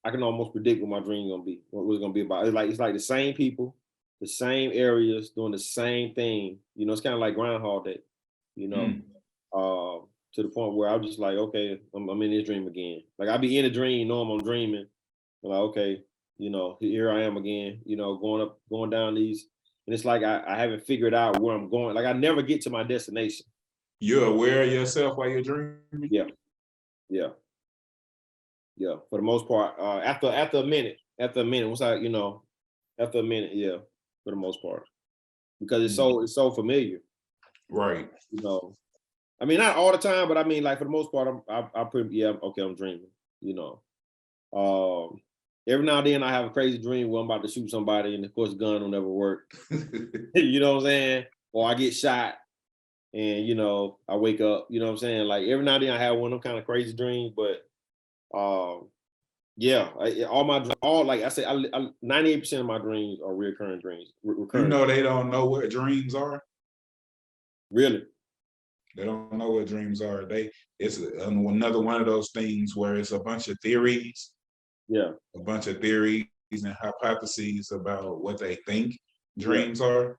I can almost predict what my dream gonna be, what it's gonna be about. It's like the same people, the same areas, doing the same thing. You know, it's kind of like Groundhog Day, you know. To the point where I'm just like, okay, I'm in this dream again. Like, I'll be in a dream, knowing I'm dreaming. I'm like, okay, here I am again, going down these. And it's like I haven't figured out where I'm going. Like, I never get to my destination. You're aware of yourself while you're dreaming? Yeah. Yeah. Yeah. For the most part. After a minute, once after a minute, yeah, for the most part. Because it's so familiar. Right. I mean, not all the time, but I mean, like, for the most part, I'm dreaming, every now and then I have a crazy dream where I'm about to shoot somebody, and of course the gun will never work. You know what I'm saying? Or I get shot and I wake up, you know what I'm saying? Like, every now and then I have one of them kind of crazy dreams, but yeah, like I said, 98% of my dreams are recurring dreams. They don't know what dreams are? Really? They don't know what dreams are. It's another one of those things where it's a bunch of theories. Yeah. A bunch of theories and hypotheses about what they think dreams are,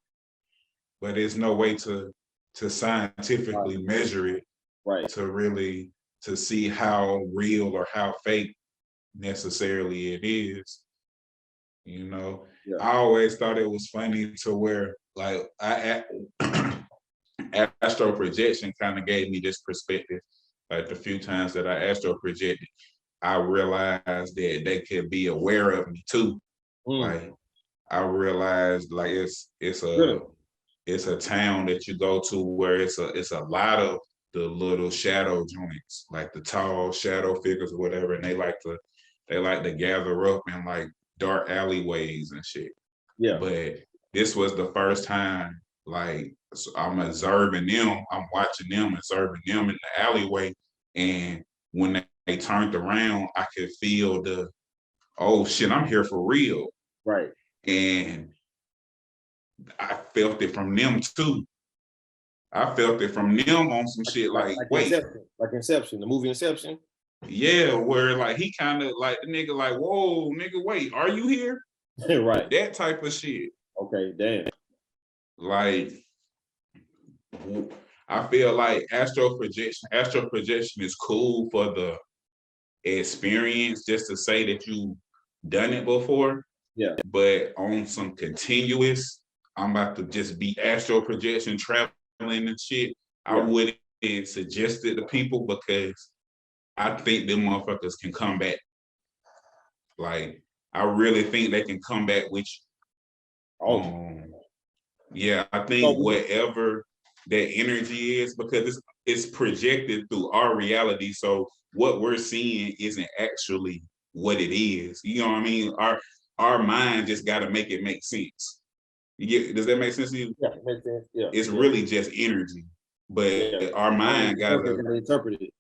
but there's no way to scientifically measure it, to really to see how real or how fake necessarily it is. I always thought it was funny to where, like, astral projection kind of gave me this perspective. Like, the few times that I astral projected, I realized that they could be aware of me too. Like, I realized, like, it's a town that you go to where it's a lot of the little shadow joints, like the tall shadow figures or whatever, and they like to gather up in like dark alleyways and shit. Yeah. But this was the first time, like, so I'm observing them, I'm watching them, observing them in the alleyway, and when they turned around, I could feel oh shit, I'm here for real. Right. And I felt it from them too. I felt it from them on some shit like wait. Inception, the movie Inception. Yeah, where like he kind of like the nigga like, whoa, nigga, wait, are you here? Right. That type of shit. Okay, damn. Like, I feel like astral projection is cool for the experience, just to say that you done it before. Yeah. But on some continuous, I'm about to just be astral projection traveling and shit. I wouldn't suggest it to people because I think them motherfuckers can come back. Like, I really think they can come back with you. Yeah, I think whatever that energy is, because it's projected through our reality. So what we're seeing isn't actually what it is. You know what I mean? Our mind just got to make it make sense. Does that make sense to you? Yeah, it makes sense. Yeah. It's really just energy, but our mind got to interpret it.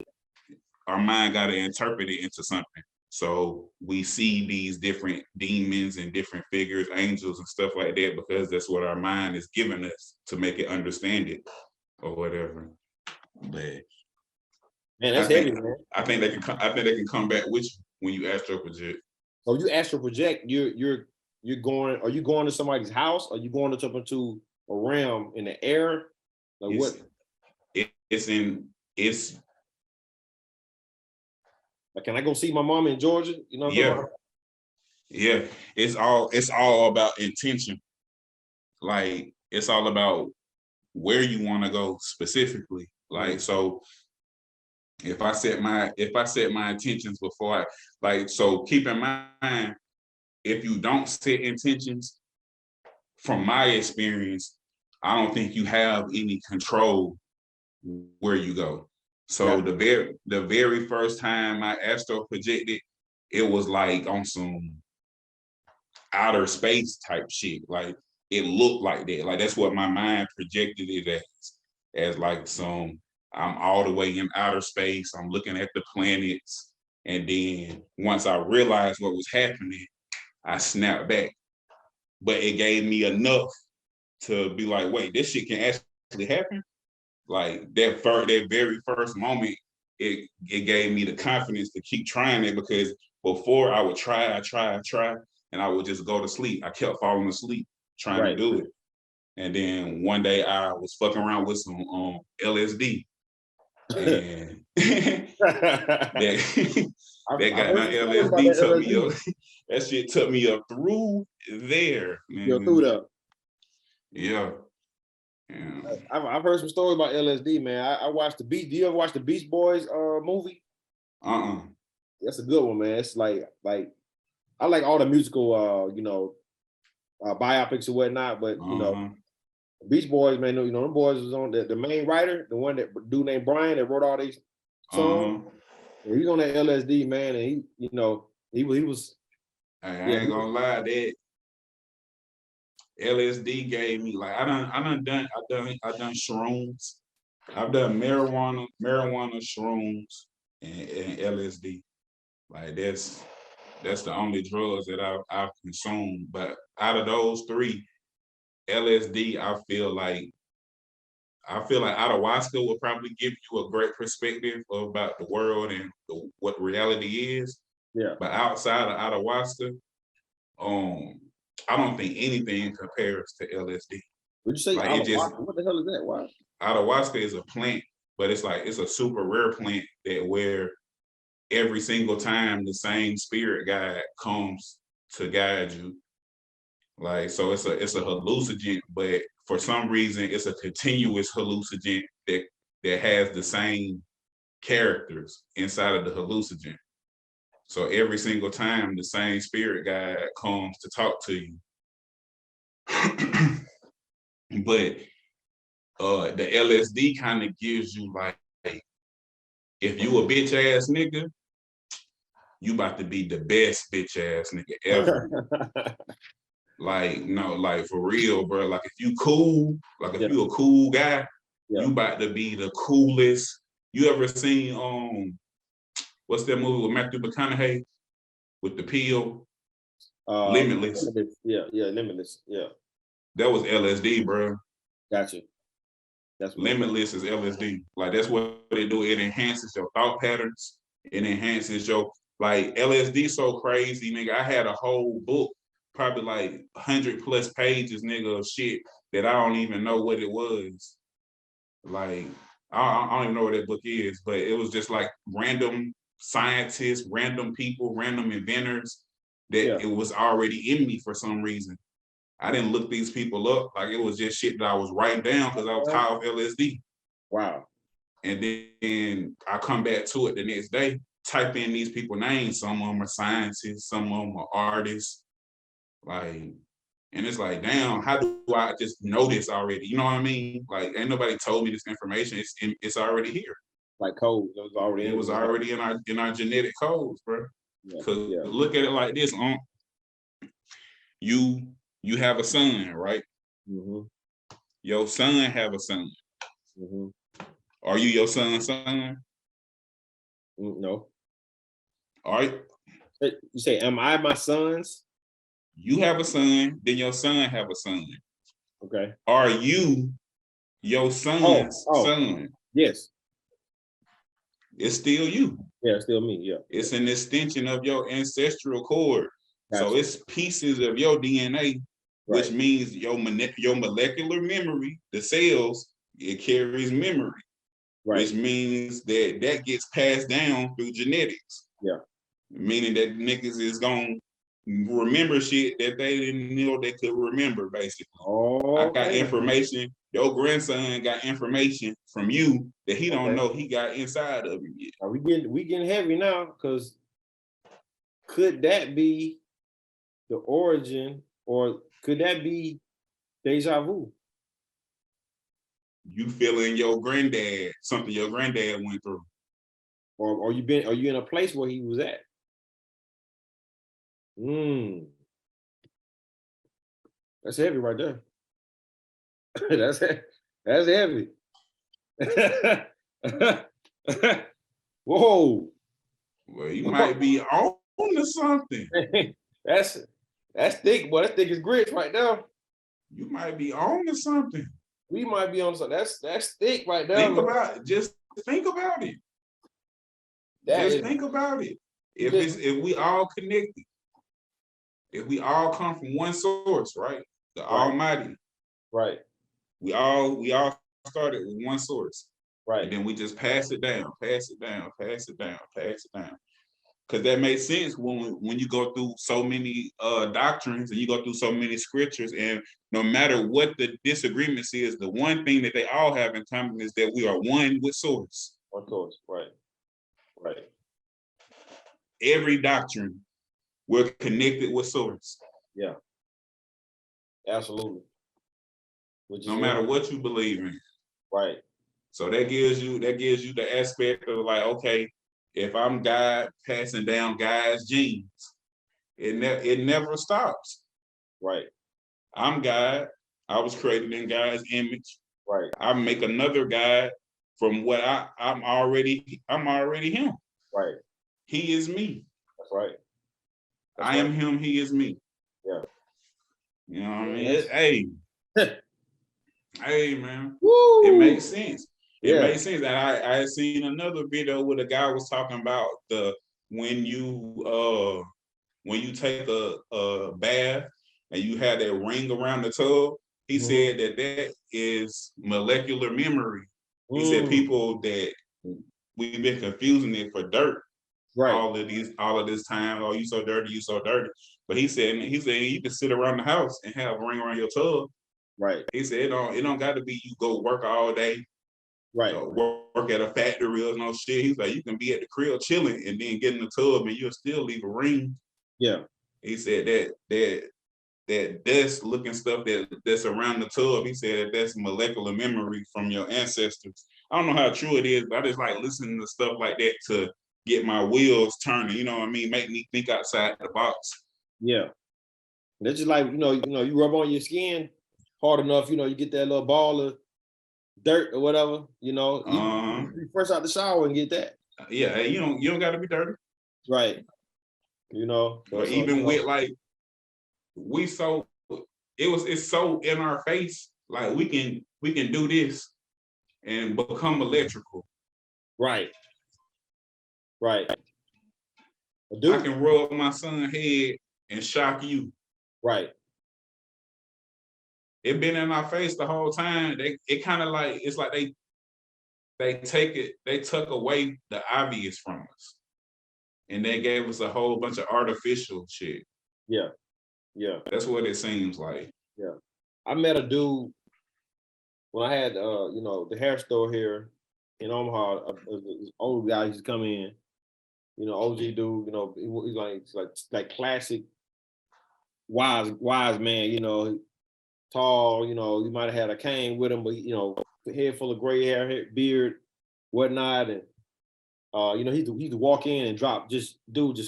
Our mind got to interpret it into something. So we see these different demons and different figures, angels and stuff like that, because that's what our mind is giving us to make it understand it or whatever. But man, that's heavy, man. I think they can come back with you when you astral project. So you astral project, you're going. Are you going to somebody's house? Or are you going into a realm in the air? Like, what? It's. Like, can I go see my mom in Georgia? You know? Yeah. Yeah, it's all about intention. Like it's all about where you want to go specifically. Like so if I set my intentions before so keep in mind, if you don't set intentions, from my experience, I don't think you have any control where you go. So the very first time I astro projected, it was like on some outer space type shit. Like it looked like that. Like that's what my mind projected it as like I'm all the way in outer space. I'm looking at the planets. And then once I realized what was happening, I snapped back. But it gave me enough to be like, wait, this shit can actually happen. Like that very first moment, it gave me the confidence to keep trying it, because before I would try, and I would just go to sleep. I kept falling asleep trying to do it. And then one day I was fucking around with some LSD. And that got my LSD took me up. That shit took me up through there, man. Yo, through there. Yeah. I've heard some stories about LSD, man. I watched the Beach. Do you ever watch the Beach Boys movie? That's a good one, man. It's like I like all the musical biopics and whatnot, but you know, Beach Boys, man, you know, them boys was on the main writer, the one that dude named Brian that wrote all these songs. He's on that LSD, man, and he was. I ain't gonna lie, that LSD gave me like I done shrooms. I've done marijuana, shrooms, and LSD. Like that's the only drugs that I've consumed. But out of those three, LSD, I feel like ayahuasca will probably give you a great perspective about the world and what reality is. Yeah. But outside of ayahuasca, I don't think anything compares to LSD. Would you say like what the hell is that? Why? Ayahuasca is a plant, but it's a super rare plant that where every single time the same spirit guide comes to guide you. Like so it's a hallucinogen, but for some reason it's a continuous hallucinogen that has the same characters inside of the hallucinogen. So every single time the same spirit guide comes to talk to you. But the LSD kind of gives you like, if you a bitch ass nigga, you about to be the best bitch ass nigga ever. Like, no, like for real, bro. Like if you cool, like if you a cool guy, you about to be the coolest. You ever seen what's that movie with Matthew McConaughey with the pill? Limitless. Limitless. Yeah. That was LSD, bro. Gotcha. That's Limitless is LSD. Like that's what it do. It enhances your thought patterns. It enhances your like LSD so crazy, nigga. I had a whole book, probably like 100+ pages, nigga, of shit that I don't even know what it was. Like I don't even know what that book is, but it was just like random scientists, random people, random inventors that it was already in me for some reason. I didn't look these people up. Like it was just shit that I was writing down because I was high off LSD. Wow. And then I come back to it the next day, type in these people's names. Some of them are scientists, some of them are artists. Like, and it's like, damn, how do I just know this already? You know what I mean? Like, ain't nobody told me this information. It's already here. Like codes. It was already in our genetic codes, bro. Because look at it like this, you have a son, right? Mm-hmm. Your son have a son. Mm-hmm. Are you your son's son? No. All right. You say, am I my son's? You have a son, then your son have a son. Okay. Are you your son's son? Yes. It's still you. Yeah, it's still me. Yeah. It's an extension of your ancestral cord. Gotcha. So it's pieces of your DNA, which means your molecular memory, the cells, it carries memory. Which means that gets passed down through genetics. Yeah. Meaning that niggas is going remember shit that they didn't know they could remember, basically. Oh, I got information. Your grandson got information from you that he don't know he got inside of him yet. We getting heavy now, because could that be the origin, or could that be deja vu? You feeling your granddad, something your granddad went through. Or are you in a place where he was at? That's heavy right there. That's heavy. Whoa. Well, you might be on to something. That's thick, boy. That's thick as grits right now. You might be on to something. We might be on something. That's thick right now. Think about it. Just think about it. Think about it. If we all connected, if we all come from one source, right? The Almighty. Right. We all started with one source. Right. And then we just pass it down. Because that makes sense when you go through so many doctrines and you go through so many scriptures, and no matter what the disagreements is, the one thing that they all have in common is that we are one with source. One source, right. Every doctrine, we're connected with source. Yeah. Absolutely. No matter what you believe in. Right. So that gives you the aspect of like, okay, if I'm God passing down God's genes, it never stops. Right. I'm God. I was created in God's image. Right. I make another God from what I'm already him. Right. He is me. That's right. I am him, he is me. Yeah. You know what I mean? Hey. Hey, man. Woo! It makes sense. It makes sense. And I seen another video where the guy was talking about when you take a bath and you have that ring around the tub. He said that is molecular memory. He said people that we've been confusing it for dirt. Right. All of this time. Oh, you so dirty, you so dirty. But he said you can sit around the house and have a ring around your tub. Right. He said it don't got to be you go work all day. Right. Work at a factory or no shit. He's like, you can be at the crib chilling and then get in the tub and you'll still leave a ring. Yeah. He said that dust looking stuff that's around the tub. He said that's molecular memory from your ancestors. I don't know how true it is, but I just like listening to stuff like that to get my wheels turning. You know what I mean? Make me think outside the box. Yeah. That's just like, you rub on your skin hard enough, you get that little ball of dirt or whatever, you fresh out the shower and get that. Yeah, you don't got to be dirty. Right. Or even with like, it's so in our face, like we can do this and become electrical. Right. Right. I can rub my son's head and shock you. Right. It been in our face the whole time. It kind of like, it's like they took away the obvious from us. And they gave us a whole bunch of artificial shit. Yeah. Yeah. That's what it seems like. Yeah. I met a dude when I had the hair store here in Omaha. This old guy used to come in, OG dude, he's like classic wise man, tall, you might have had a cane with him, but head full of gray hair, beard, whatnot, and he'd walk in and drop just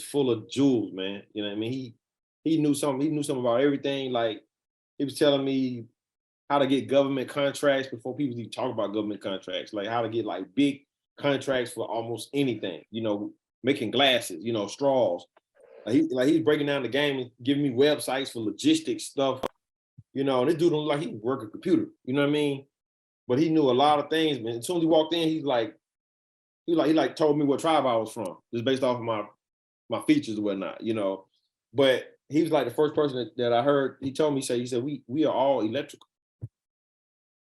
full of jewels, man. You know what I mean? He knew something about everything. Like he was telling me how to get government contracts before people even talk about government contracts, like how to get like big contracts for almost anything, making glasses, straws. Like he's breaking down the game and giving me websites for logistics stuff. This dude don't he can work a computer, you know what I mean? But he knew a lot of things, man. As soon as he walked in, he told me what tribe I was from, just based off of my features and whatnot, But he was like the first person that I heard. He told me, he said we are all electrical.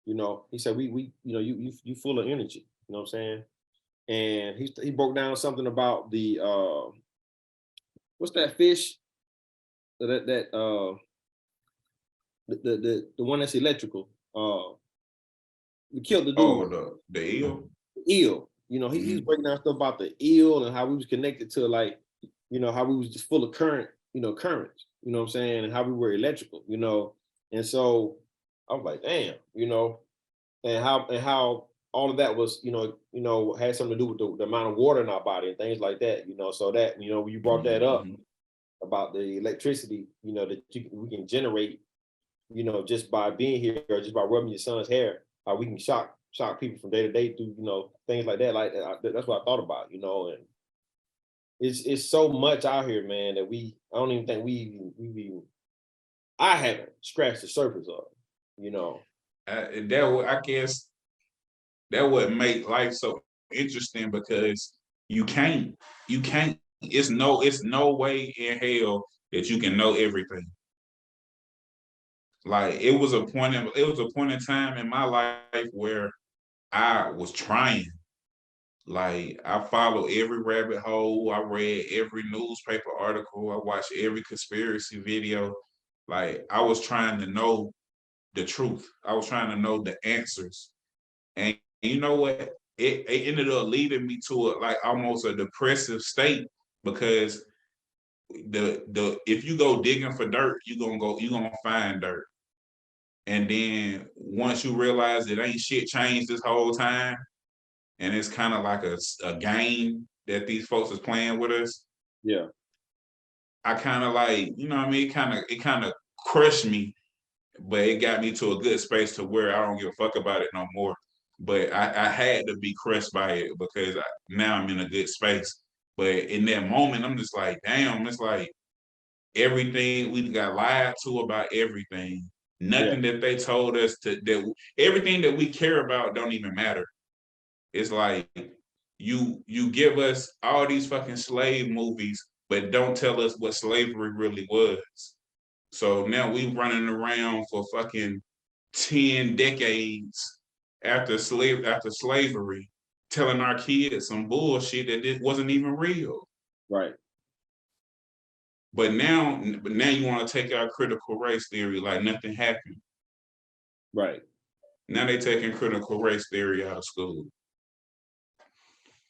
He said you full of energy. You know what I'm saying? And he broke down something about the what's that fish the one that's electrical. We killed the dude. Oh, the eel. Eel. You know, he's breaking down stuff about the eel and how we was connected to, like, you know, how we was just full of current, you know, currents, you know what I'm saying, and how we were electrical, you know. And so I was like, damn, you know, and how all of that was, you know, had something to do with the amount of water in our body and things like that, you know. So that, you know, when you brought that up about the electricity, you know, that we can generate, you know, just by being here or just by rubbing your son's hair, how we can shock people from day to day through, you know, things like that. Like that's what I thought about, you know. And it's so much out here, man, that I don't even think I haven't scratched the surface of, you know. I guess that would make life so interesting, because you can't it's no way in hell that you can know everything. Like it was a point in time in my life where I was trying. Like I followed every rabbit hole, I read every newspaper article, I watched every conspiracy video. Like I was trying to know the truth. I was trying to know the answers. And you know what? It ended up leading me to like almost a depressive state, because the if you go digging for dirt, you're gonna find dirt. And then once you realize that ain't shit changed this whole time, and it's kind of like a game that these folks is playing with us. Yeah. I kind of like, you know what I mean? It kind of crushed me, but it got me to a good space to where I don't give a fuck about it no more. But I had to be crushed by it, because now I'm in a good space. But in that moment, I'm just like, damn, it's like everything we got lied to about everything. Nothing that they told us that everything that we care about don't even matter. It's like you give us all these fucking slave movies, but don't tell us what slavery really was. So now we running around for fucking 10 decades after slavery, telling our kids some bullshit that it wasn't even real. Right. But now you want to take our critical race theory like nothing happened. Right. Now they taking critical race theory out of school.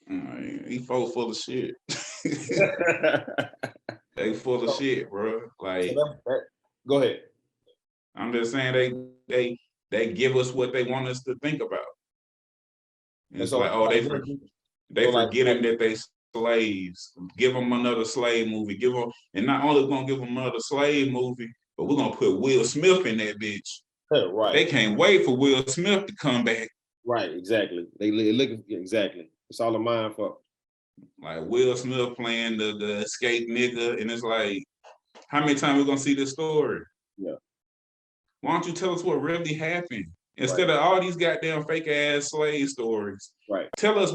He full of shit. They full of shit, bro. Like, go ahead. I'm just saying they give us what they want us to think about. And it's like, oh, they forgetting that they slaves. Give them another slave movie. And not only gonna give them another slave movie, but we're gonna put Will Smith in that bitch. Right. They can't wait for Will Smith to come back. Right, exactly. They looking exactly. It's all a mind fuck. Like Will Smith playing the escape nigga, and it's like, how many times we gonna see this story? Yeah. Why don't you tell us what really happened instead of all these goddamn fake ass slave stories? Right. Tell us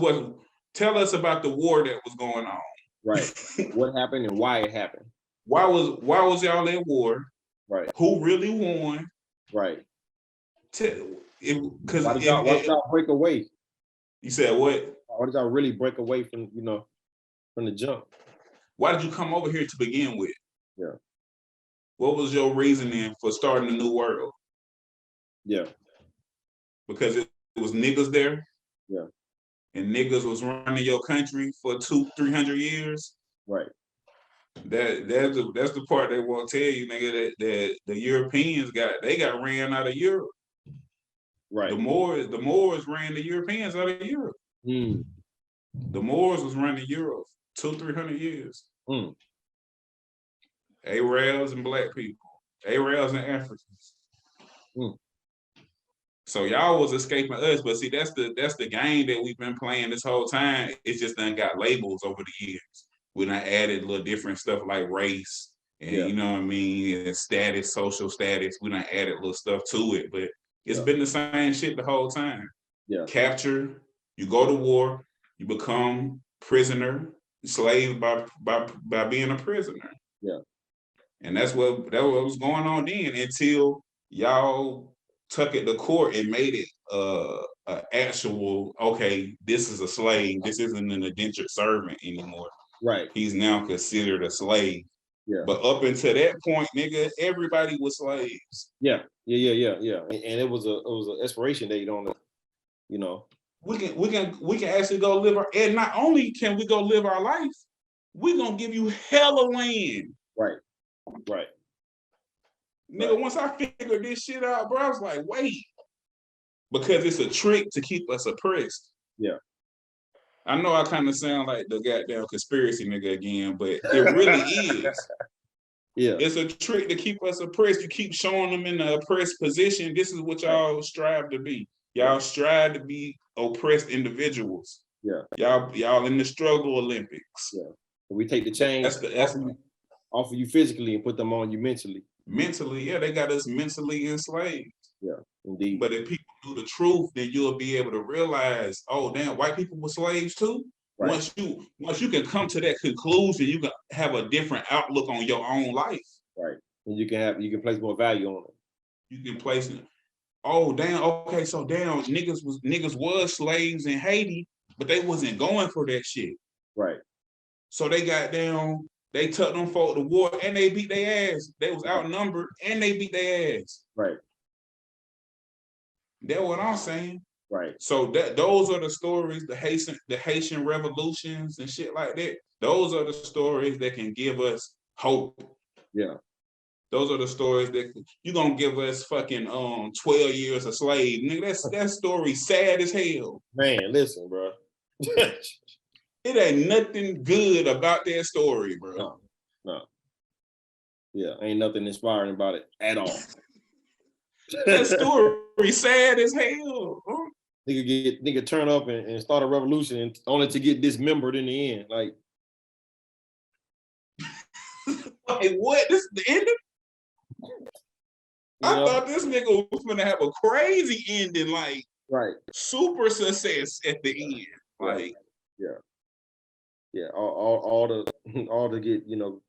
about the war that was going on. Right. What happened and why it happened. Why was y'all at war? Right. Who really won? Right. Because why did y'all break away? You said what? Why did y'all really break away from from the jump? Why did you come over here to begin with? Yeah. What was your reasoning for starting a new world? Yeah. Because it was niggas there. Yeah. And niggas was running your country for 200-300 years. Right. That's the part they won't tell you, nigga, that the Europeans got ran out of Europe. Right. The Moors ran the Europeans out of Europe. Mm. The Moors was running Europe 200-300 years. Mm. Arabs and black people, Arabs and Africans. Mm. So y'all was escaping us, but see, that's the game that we've been playing this whole time. It's just done got labels over the years. We done added little different stuff like race and you know what I mean, and status, social status. We done added little stuff to it, but it's been the same shit the whole time. Yeah. Capture, you go to war, you become prisoner, slave by being a prisoner. Yeah. And that was going on then until y'all took it to court and made it actual, okay, this is a slave. This isn't an indentured servant anymore. Right. He's now considered a slave. Yeah. But up until that point, nigga, everybody was slaves. Yeah. And it was an expiration date on it. You know, we can actually go live our, and not only can we go live our life, we gonna give you hella land. Right. Nigga, once I figured this shit out, bro, I was like, wait, because it's a trick to keep us oppressed. Yeah. I know I kind of sound like the goddamn conspiracy nigga again, but it really is. Yeah. It's a trick to keep us oppressed. You keep showing them in the oppressed position. This is what y'all strive to be. Y'all strive to be oppressed individuals. Yeah. Y'all in the struggle Olympics. Yeah. We take the chains off of you physically and put them on you mentally. Mentally, yeah, they got us mentally enslaved. Yeah, indeed. But if people knew the truth, then you'll be able to realize, oh damn, white people were slaves too. Right. Once you can come to that conclusion, you can have a different outlook on your own life. Right. And you can place more value on it. You can place it. Oh damn, okay, so damn, niggas was slaves in Haiti, but they wasn't going for that shit. Right. So they got down, they took them folk to war and they beat their ass. They was outnumbered and they beat their ass. Right. That's what I'm saying. Right. So those are the stories, the Haitian revolutions and shit like that. Those are the stories that can give us hope. Yeah. Those are the stories that you're gonna give us fucking 12 years a slave. Nigga, that story sad as hell. Man, listen, bro. It ain't nothing good about that story, bro. No. Yeah, ain't nothing inspiring about it at all. That story sad as hell. Huh? Nigga turn up and start a revolution and only to get dismembered in the end. Like what? This is the ending? I thought this nigga was gonna have a crazy ending, like super success at the end. Like all to get,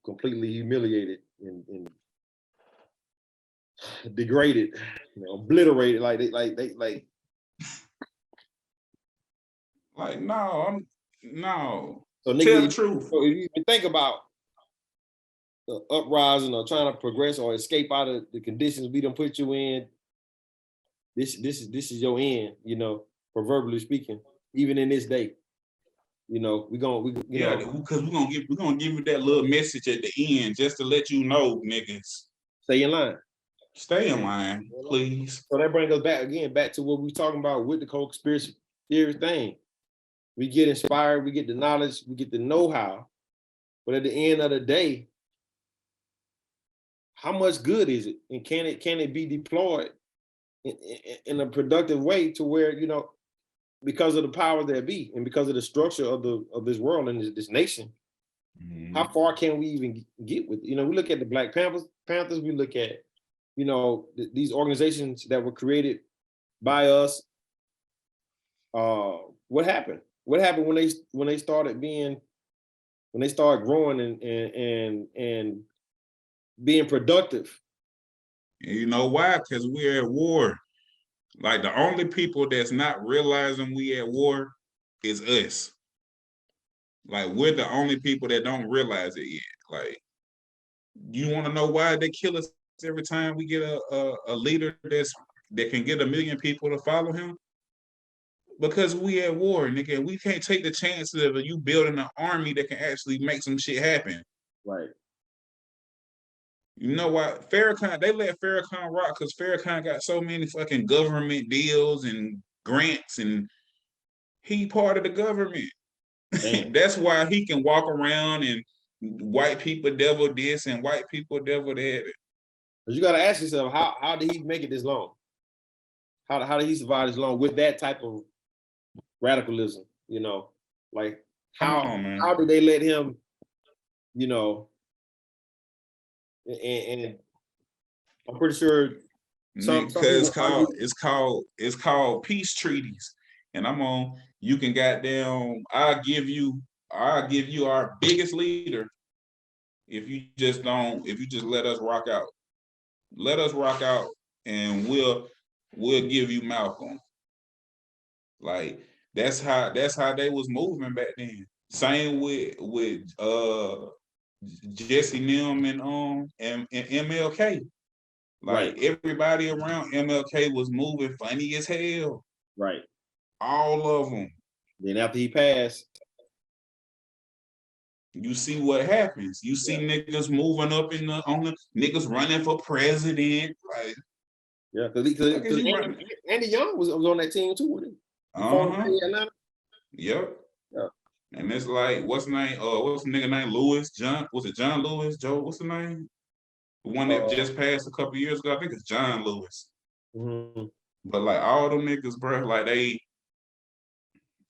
completely humiliated and degraded, obliterated, like no. So nigga, tell the truth. So if you think about the uprising or trying to progress or escape out of the conditions we done put you in, this is your end, proverbially speaking, even in this day. Because we're gonna give you that little message at the end just to let you know, niggas. Stay in line. Stay in line, please. So that brings us back to what we were talking about with the whole conspiracy theory thing. We get inspired, we get the knowledge, we get the know-how, but at the end of the day, how much good is it, and can it be deployed in a productive way to where because of the power there be and because of the structure of this world and this nation, how far can we even get with it? We look at the Black Panthers. We look at these organizations that were created by us. What happened? What happened when they started growing and being productive? You know why? Because we're at war. Like the only people that's not realizing we at war is us. Like we're the only people that don't realize it yet. Like, you want to know why they kill us every time we get a leader that can get 1 million people to follow him? Because we at war, nigga. We can't take the chances of you building an army that can actually make some shit happen. Right. You know what? Farrakhan, they let Farrakhan rock because Farrakhan got so many fucking government deals and grants, and he part of the government. That's why he can walk around and white people devil this and white people devil that. But you got to ask yourself, how did he make it this long? How did he survive this long with that type of radicalism? Like how did they let him? And I'm pretty sure it's called peace treaties, and you can goddamn I'll give you our biggest leader if you just let us rock out, and we'll give you Malcolm. Like that's how they was moving back then. Same with Jesse Nim and MLK. Like everybody around MLK was moving funny as hell. Right. All of them. Then after he passed, you see what happens. You see niggas moving up on the niggas running for president. Like, yeah, because Andy Young was on that team too with him. Yep. Yeah. And it's like, what's the name? What's the nigga name? Lewis? John? Was it John Lewis? Joe? What's the name? The one that just passed a couple years ago. I think it's John Lewis. Mm-hmm. But like all them niggas, bro, like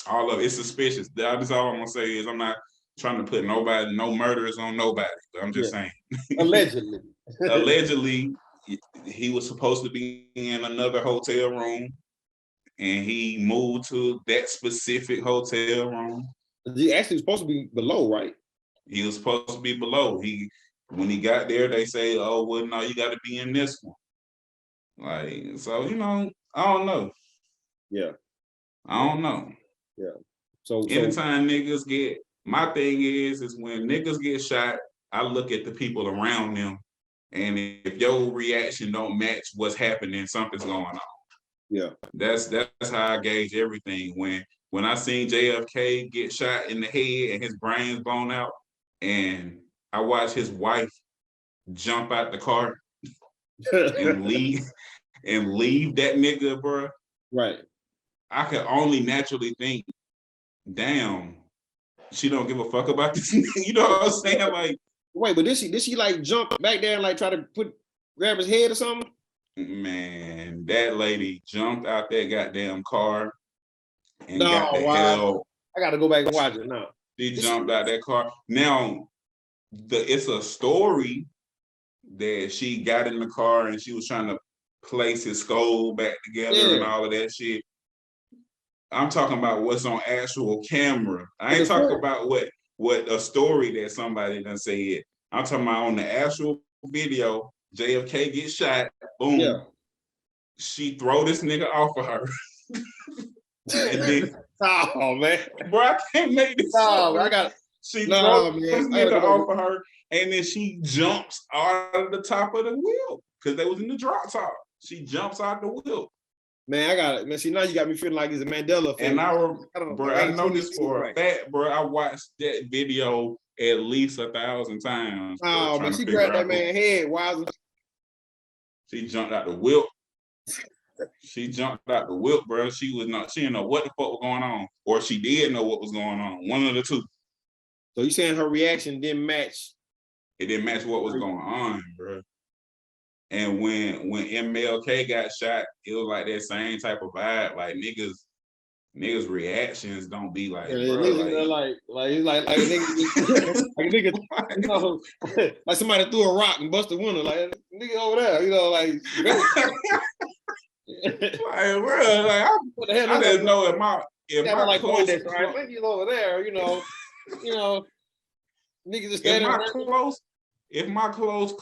all of it's suspicious. That's all I'm gonna say is I'm not trying to put no murderers on nobody. But I'm just saying. Allegedly. Allegedly, he was supposed to be in another hotel room, and he moved to that specific hotel room. He actually was supposed to be below, right? He was supposed to be below. When he got there, they say, "Oh, well, no, you got to be in this one." Like, so I don't know. Yeah, I don't know. Yeah. So anytime niggas get, my thing is when niggas get shot, I look at the people around them, and if your reaction don't match what's happening, something's going on. Yeah. That's how I gauge everything. When I seen JFK get shot in the head and his brains blown out, and I watched his wife jump out the car and leave that nigga, bro. Right. I could only naturally think, damn, she don't give a fuck about this nigga. You know what I'm saying? Like, wait, but did she like jump back there and like try to grab his head or something? Man, that lady jumped out that goddamn car and got the hell. I gotta go back and watch it now. She jumped out that car. Now, it's a story that she got in the car and she was trying to place his skull back together and all of that shit. I'm talking about what's on actual camera. I ain't talking about what a story that somebody done said. I'm talking about on the actual video. JFK gets shot. Boom. Yeah. She throw this nigga off of her. And then, oh man, bro, I can't make this. She throws this nigga off of her, and then she jumps out of the top of the wheel because they was in the drop top. She jumps out the wheel. Man, I got it. Man, see, now you got me feeling like it's a Mandela effect. And I know this for a fact, bro. I watched that video at least 1,000 times. Oh, man, she grabbed that man's head. Why? She jumped out the whip. She jumped out the whip, bro. She didn't know what the fuck was going on, or she did know what was going on. One of the two. So you saying her reaction didn't match? It didn't match what was going on, bro. And when MLK got shot, it was like that same type of vibe. Like niggas reactions don't be like, yeah, bro, like niggas, like nigga, you know, like somebody threw a rock and busted a window, like nigga over there, you know, like. Like, bro, like I didn't know if my like close, right? I think he's over there, you know, niggas just standing if my close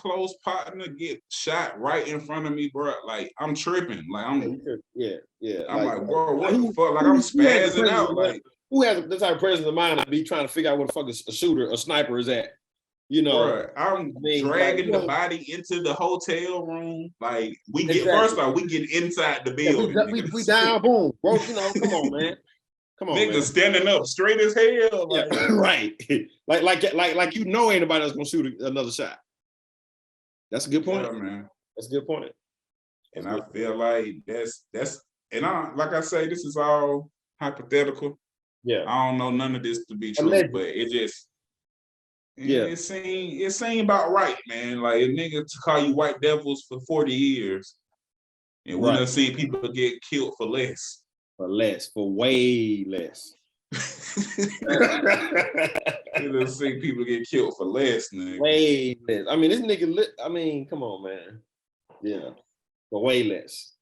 partner get shot right in front of me, bro, like I'm tripping. Like I'm I'm like bro, what the fuck? Like I'm spazzing out. Like who has this type of presence of mind to be trying to figure out what the fuck a shooter, a sniper is at? You know, bro, I'm dragging the body into the hotel room. Like we get first off, we get inside the building. Yeah, we down, boom, bro. You know, come on, man. Come on, niggas man. Standing up straight as hell. Like, yeah, right. like you know ain't nobody else gonna shoot another shot. That's a good point. Yeah, man. That's a good point. And I feel like that's and like I say, this is all hypothetical. Yeah. I don't know none of this to be true, but it just it seemed about right, man. Like a nigga to call you white devils for 40 years. And we done seen people get killed for less. For way less. You done seen people get killed for less, nigga. Way less. I mean, this nigga come on, man. Yeah. For way less.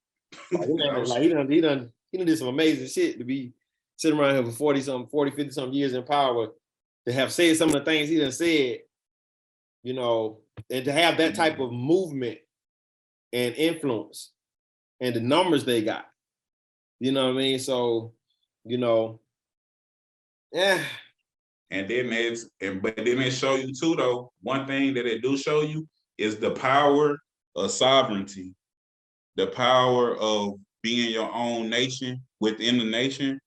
Like, he done did some amazing shit to be sitting around here for 50 something years in power, to have said some of the things he done said, you know, and to have that type of movement and influence and the numbers they got. You know what I mean? So, you know, And then but then they show you too, though, one thing that they do show you is the power of sovereignty, the power of being your own nation within the nation.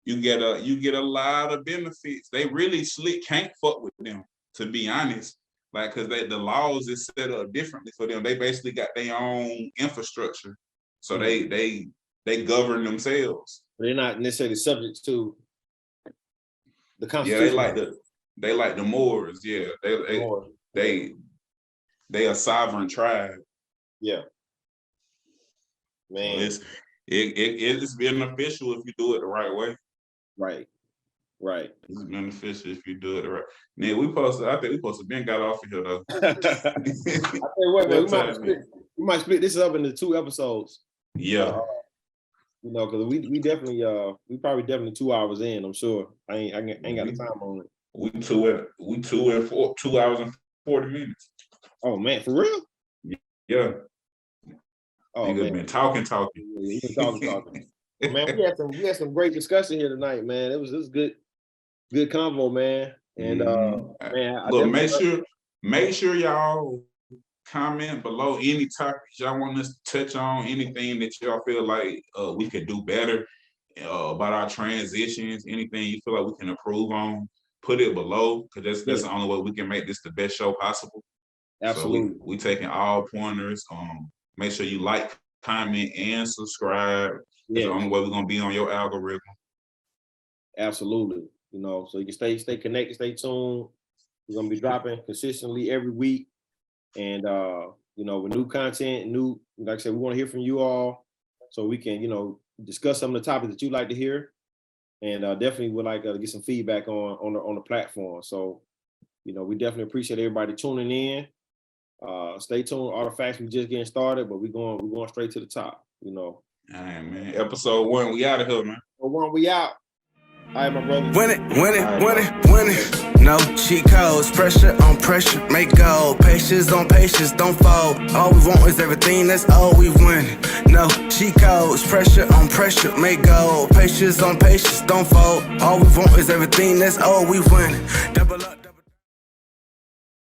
You get a lot of benefits. They really can't fuck with them, to be honest. Like, cause the laws is set up differently for them. They basically got their own infrastructure. So they govern themselves. They're not necessarily subject to the Constitution. Yeah, they like the Moors. Yeah, they a sovereign tribe. Yeah, man, so it's beneficial if you do it the right way. Right. It's beneficial if you do it right. Man, I think we supposed to been got off of here though. I tell you what, man, we might split this up into 2 episodes. Yeah. You know, because we definitely we probably definitely 2 hours in. I'm sure. I ain't got the time on it. We 2 hours and 40 minutes. Oh man, for real? Yeah. Oh man, been talking. Yeah, been talking. Man, we had some great discussion here tonight, man. It was good convo, man. And man, look, make sure y'all comment below any topics y'all want us to touch on, anything that y'all feel like we could do better about our transitions, anything you feel like we can improve on, put it below, because that's the only way we can make this the best show possible. Absolutely. So we taking all pointers. Make sure you like, comment, and subscribe. That's the only way we're gonna be on your algorithm. Absolutely. You know, so you can stay connected, stay tuned. We're gonna be dropping consistently every week. And you know, with new content, like I said, we want to hear from you all so we can, you know, discuss some of the topics that you'd like to hear. And definitely would like to get some feedback on the platform. So, you know, we definitely appreciate everybody tuning in. Stay tuned. Artifacts, we just getting started, but we're going straight to the top, you know. All right, man. Episode 1, we out of here, man. We out. All right, my brother. Win it. No cheat codes, pressure on pressure, make gold. Patience on patience, don't fold. All we want is everything, that's all we win. No cheat codes, pressure on pressure, make gold. Patience on patience, don't fold. All we want is everything, that's all we win.